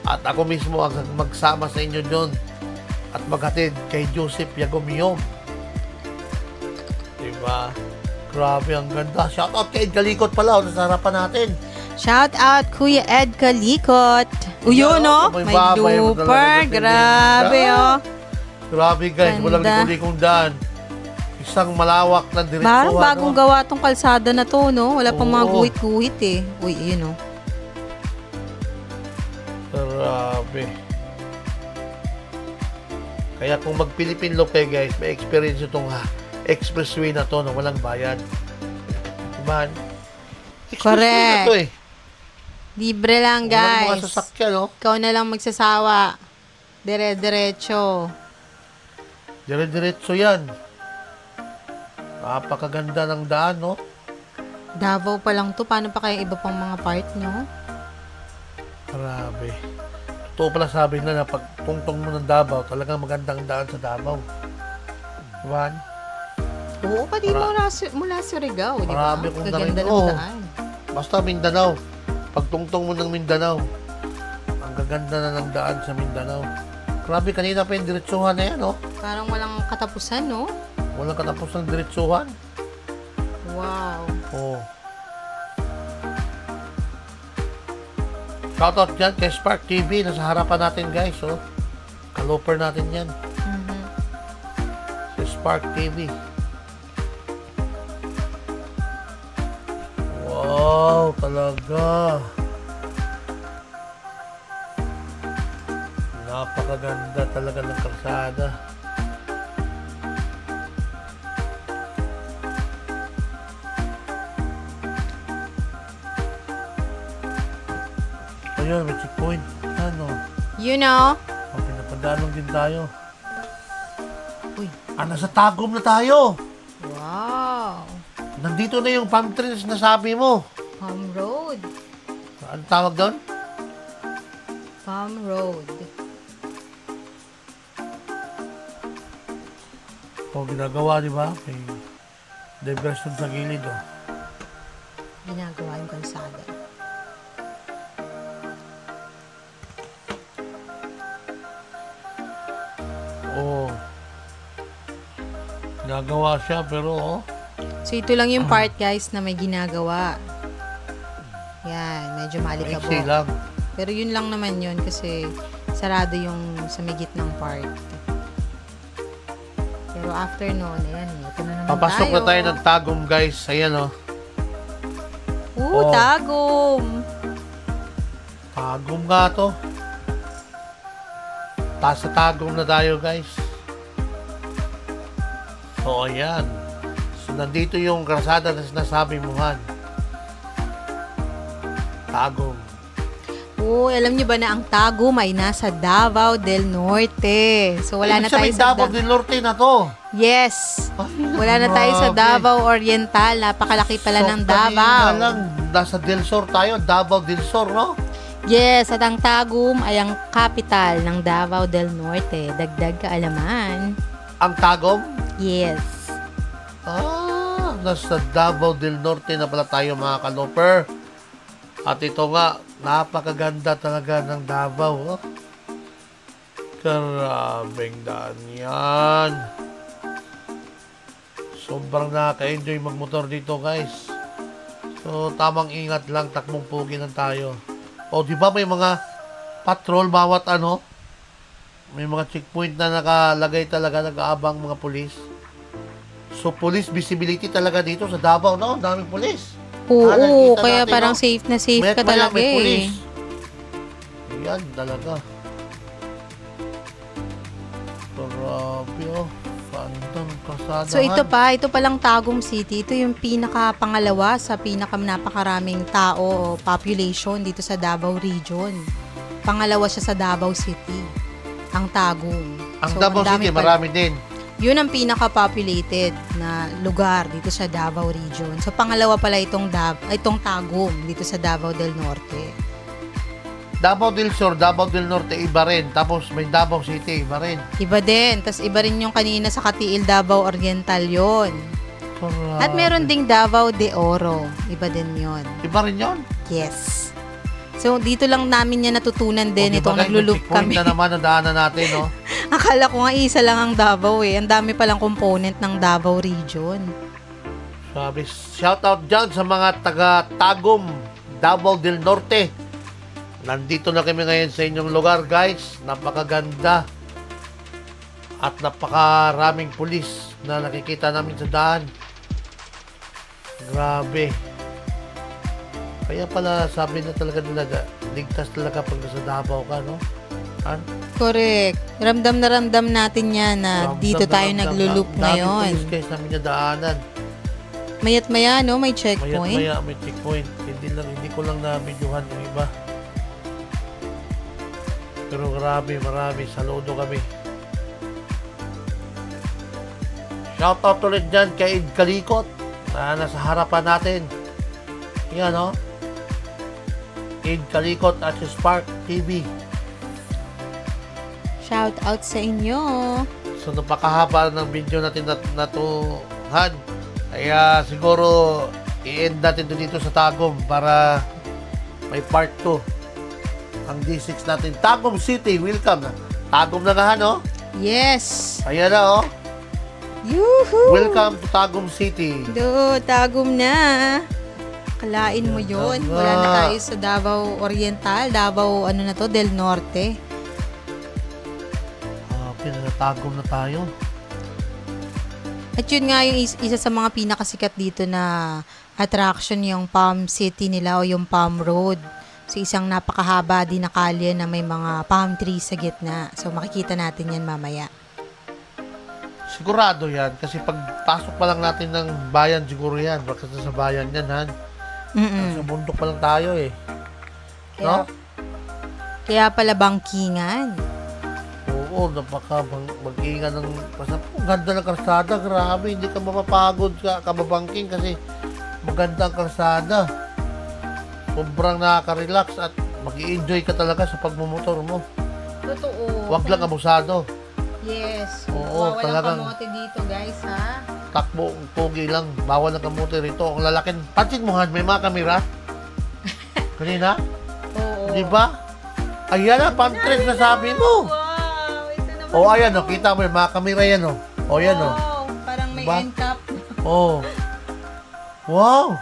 Speaker 3: at ako mismo ang magsama sa inyo doon. at maghatid kay Joseph Yagomiyom. Diba? Grabe, ang ganda. Shoutout kay Ed Kalikot pala, nasa harapan natin.
Speaker 2: Shout out Kuya Ed Kalikot. Uyo, no? May looper. Grabe, oh.
Speaker 3: Grabe, guys. Walang likong daan. Isang malawak na diretso.
Speaker 2: Parang bagong gawa tong kalsada na to, no? Wala pang mga guhit-guhit, eh. Uy, yun, no?
Speaker 3: Grabe. Kaya kung mag-Philippine Loop kayo, guys, may experience itong expressway na to na walang bayad. Diba?
Speaker 2: Correct.
Speaker 3: Na to, eh.
Speaker 2: Libre lang, guys.
Speaker 3: Walang mga sasakyan, no?
Speaker 2: Ikaw na lang magsasawa. Dire-diretso.
Speaker 3: Dire-diretso yan. Napakaganda ng daan, no?
Speaker 2: Davao pa lang to. Paano pa kaya iba pang mga part, no?
Speaker 3: Grabe. Totoo pala sabi na pag tungtong mo ng Davao, talagang magandang daan sa Davao. Diba?
Speaker 2: Oo, pati mula sa Surigao, di ba?
Speaker 3: Marami kong
Speaker 2: Kaganda
Speaker 3: narinig.
Speaker 2: ng daan.
Speaker 3: Basta Mindanao. Pag tungtong mo ng Mindanao, ang gaganda na ng daan sa Mindanao. Grabe, kanina pa yung diretsuhan na yan, no?
Speaker 2: Parang walang katapusan, no?
Speaker 3: Walang katapos ng diretsuhan.
Speaker 2: Wow.
Speaker 3: Oo. Shoutout dyan kay Spark TV. Nasa harapan natin, guys, oh. Kaloper natin yan. Si Spark TV. Wow, talaga. Napakaganda talaga ng kalsada. Ayun, may checkpoint. Ano?
Speaker 2: You know?
Speaker 3: Pinapadalong din tayo.
Speaker 2: Uy.
Speaker 3: Nasa Tagum na tayo.
Speaker 2: Wow.
Speaker 3: Nandito na yung palm trees na sabi mo.
Speaker 2: Palm Road.
Speaker 3: Ano tawag doon?
Speaker 2: Palm Road.
Speaker 3: O, ginagawa, di ba? May diversion sa gilid, oh.
Speaker 2: Ginagawa yung kalsada.
Speaker 3: Oo. Ginagawa siya, pero, oh.
Speaker 2: So, ito lang yung part, guys, na may ginagawa. Yan, medyo malikabok.
Speaker 3: Maiksi lang.
Speaker 2: Pero yun lang naman yun kasi sarado yung sa may gitnang part. Pero after noon, ayan, ito na naman
Speaker 3: Papasok na tayo ng Tagum, guys. Ayan, oh. Oh.
Speaker 2: Tagum!
Speaker 3: Tagum nga to. Taas sa Tagum na tayo, guys. So, ayan. So, nandito yung kalsada na sinasabi mo, Han. Tagum.
Speaker 2: Alam niyo ba na ang Tagum ay nasa Davao del Norte. So, wala na tayo sa
Speaker 3: Davao del Norte na to.
Speaker 2: Yes.
Speaker 3: Ay,
Speaker 2: wala na tayo sa Davao Oriental. Napakalaki pala ng Davao.
Speaker 3: Kanina lang, nasa Del Sur tayo. Davao del Sur, no?
Speaker 2: Yes, at ang Tagum ay ang capital ng Davao del Norte. Dagdag kaalaman.
Speaker 3: Ang Tagum?
Speaker 2: Yes.
Speaker 3: Nasa Davao del Norte na pala tayo, mga kaloper. At ito nga, napakaganda talaga ng Davao. Oh. Karabing daan yan. Sobrang nakaka-enjoy magmotor dito, guys. So, tamang ingat lang, takbong pugi lang tayo. O, di ba may mga patrol bawat ano? May mga checkpoint na nakalagay talaga, nag-aabang mga pulis. So, police visibility talaga dito sa Davao, no? Daming pulis.
Speaker 2: Oo, kaya natin, parang no? Safe na safe ka talaga
Speaker 3: may
Speaker 2: eh.
Speaker 3: Police. Yan, talaga. Grabe, oh. Gandang kasada.
Speaker 2: So, ito palang Tagum City. Ito yung pinaka-pangalawa sa pinaka-napakaraming tao o population dito sa Davao Region. Pangalawa siya sa Davao City. Ang Tagum.
Speaker 3: Ang Davao City, marami din.
Speaker 2: Yun ang pinaka-populated na lugar dito sa Davao Region. So, pangalawa pala itong Tagum dito sa Davao del Norte.
Speaker 3: Davao del Sur, Davao del Norte, iba rin. Tapos may Davao City, iba rin.
Speaker 2: Iba din. Tapos iba rin yung kanina sa Katiil, Davao Oriental yon. At meron ding Davao de Oro. Iba din yon.
Speaker 3: Iba rin yon?
Speaker 2: Yes. So, dito lang namin yan natutunan din. Itong naglulup kami.
Speaker 3: Na naman ang daanan natin, no?
Speaker 2: Akala ko nga isa lang ang Davao eh. Ang dami palang component ng Davao region.
Speaker 3: Sabi, shoutout dyan sa mga taga-Tagum, Davao del Norte. Nandito na kami ngayon sa inyong lugar, guys. Napakaganda. At napakaraming pulis na nakikita namin sa daan. Grabe. Kaya pala sabi na talaga nila, ligtas talaga pag nasa Davao ka, no?
Speaker 2: Correct. Ramdam na ramdam natin yan na dito tayo nagluloop ngayon.
Speaker 3: Daming pulis guys namin na daanan.
Speaker 2: Mayat maya, no? May checkpoint.
Speaker 3: Mayat maya, may checkpoint. Hindi ko lang na-videohan yung iba. Pero grabe, marami. Saludo kami. Shoutout ulit dyan kay Ed Kalikot na nasa harapan natin. Yan, no? Ed Kalikot at Spark TV.
Speaker 2: Shout out sa inyo.
Speaker 3: So, napakahaba ng video natin natuhan. Kaya siguro i-end natin dito sa Tagum para may part 2. Ang D6 natin. Tagum City, welcome. Tagum na nga, no?
Speaker 2: Yes.
Speaker 3: Ayan na, oh.
Speaker 2: Yuhu!
Speaker 3: Welcome to Tagum City.
Speaker 2: Tagum na. Kalain mo yun. Wala na tayo sa Davao Oriental. Davao, del Norte.
Speaker 3: Tagum na tayo.
Speaker 2: At yun nga yung isa sa mga pinakasikat dito na attraction, yung Palm City nila o yung Palm Road. So isang napakahaba din na kalye na may mga palm trees sa gitna. So makikita natin yan mamaya.
Speaker 3: Sigurado yan. Kasi pagpasok pa lang natin ng bayan, siguro yan. Baka sa bayan yan, han. Sa bundok pa lang tayo eh. No?
Speaker 2: Kaya pala bangkingan.
Speaker 3: Oo, mag-iingan ng... Ang ganda ng kalsada, grabe. Hindi ka mapapagod ka kababangking kasi maganda ang kalsada. Sobrang nakaka-relax at mag-i-enjoy ka talaga sa pagmumotor mo.
Speaker 2: Totoo.
Speaker 3: Huwag lang abusado.
Speaker 2: Yes.
Speaker 3: Oo, talagang...
Speaker 2: Walang kamote dito, guys, ha?
Speaker 3: Takbo, pogi lang. Bawal ng kamote rito. Ang lalaking... Pansin mo, Han, may mga kamera? Kanina?
Speaker 2: Oo.
Speaker 3: Di ba? Ayan na, pantres na sabi mo. Oh, ayan, oh. Kita mo, mga kamera yan, oh. Oh, yan, oh.
Speaker 2: Wow, parang may
Speaker 3: Diba?
Speaker 2: end cap.
Speaker 3: Oh. Wow.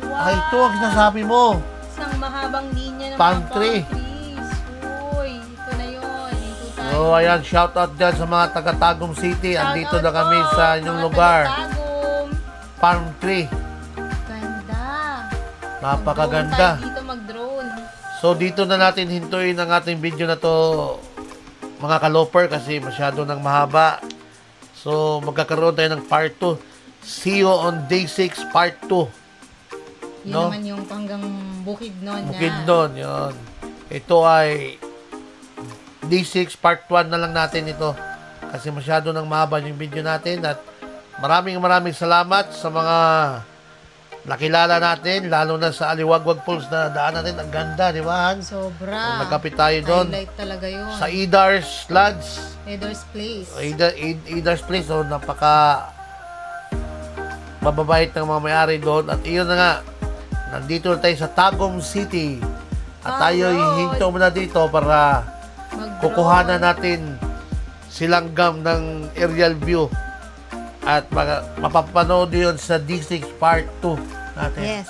Speaker 3: Ay, ito ang sinasabi mo.
Speaker 2: Isang mahabang linya ng
Speaker 3: Pantry.
Speaker 2: mga trees. Uy, ito na yun. Ito tayo.
Speaker 3: Oh, ayan, shoutout dyan sa mga taga-Tagum City. Andito na kami sa inyong lugar.
Speaker 2: Tagum.
Speaker 3: Palm tree.
Speaker 2: Ganda.
Speaker 3: Napakaganda.
Speaker 2: Mag-drone tayo dito, mag-drone.
Speaker 3: So, dito na natin hintuin ang ating video na to, mga kaloper, kasi masyado nang mahaba. So, magkakaroon tayo ng part 2. See you on day 6, part 2.
Speaker 2: Yun naman yung hanggang Bukidnon na.
Speaker 3: Bukidnon, yun. Ito ay day 6, part 1 na lang natin ito. Kasi masyado nang mahaba yung video natin. At maraming salamat sa mga nakilala natin, lalo na sa Aliwagwag Falls na daan natin. Ang ganda, di ba, Han?
Speaker 2: Sobra.
Speaker 3: Nagkapit tayo doon.
Speaker 2: Highlight talaga yun.
Speaker 3: Sa Idar's Lodge.
Speaker 2: Idar's Place.
Speaker 3: Idar's Place, so napaka mababait ng mga may-ari doon. At iyon na nga, nandito na tayo sa Tagum City. At tayo hihinto muna dito para kukuhanan natin silanggam ng aerial view. At mapapanood yun sa D6 Part 2 natin.
Speaker 2: Yes.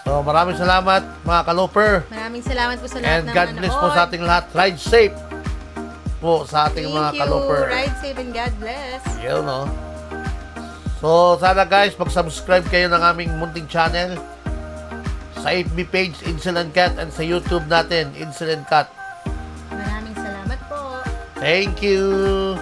Speaker 3: So, maraming salamat mga kaloper.
Speaker 2: Maraming salamat po sa lahat
Speaker 3: And God bless po sa ating lahat. Ride safe po sa ating mga kaloper.
Speaker 2: Ride safe and God bless.
Speaker 3: Yun, no? So, sana guys, mag-subscribe kayo ng aming munting channel sa FB page, Insel and Cat, and sa YouTube natin, Insel and Cat.
Speaker 2: Maraming salamat po.
Speaker 3: Thank you!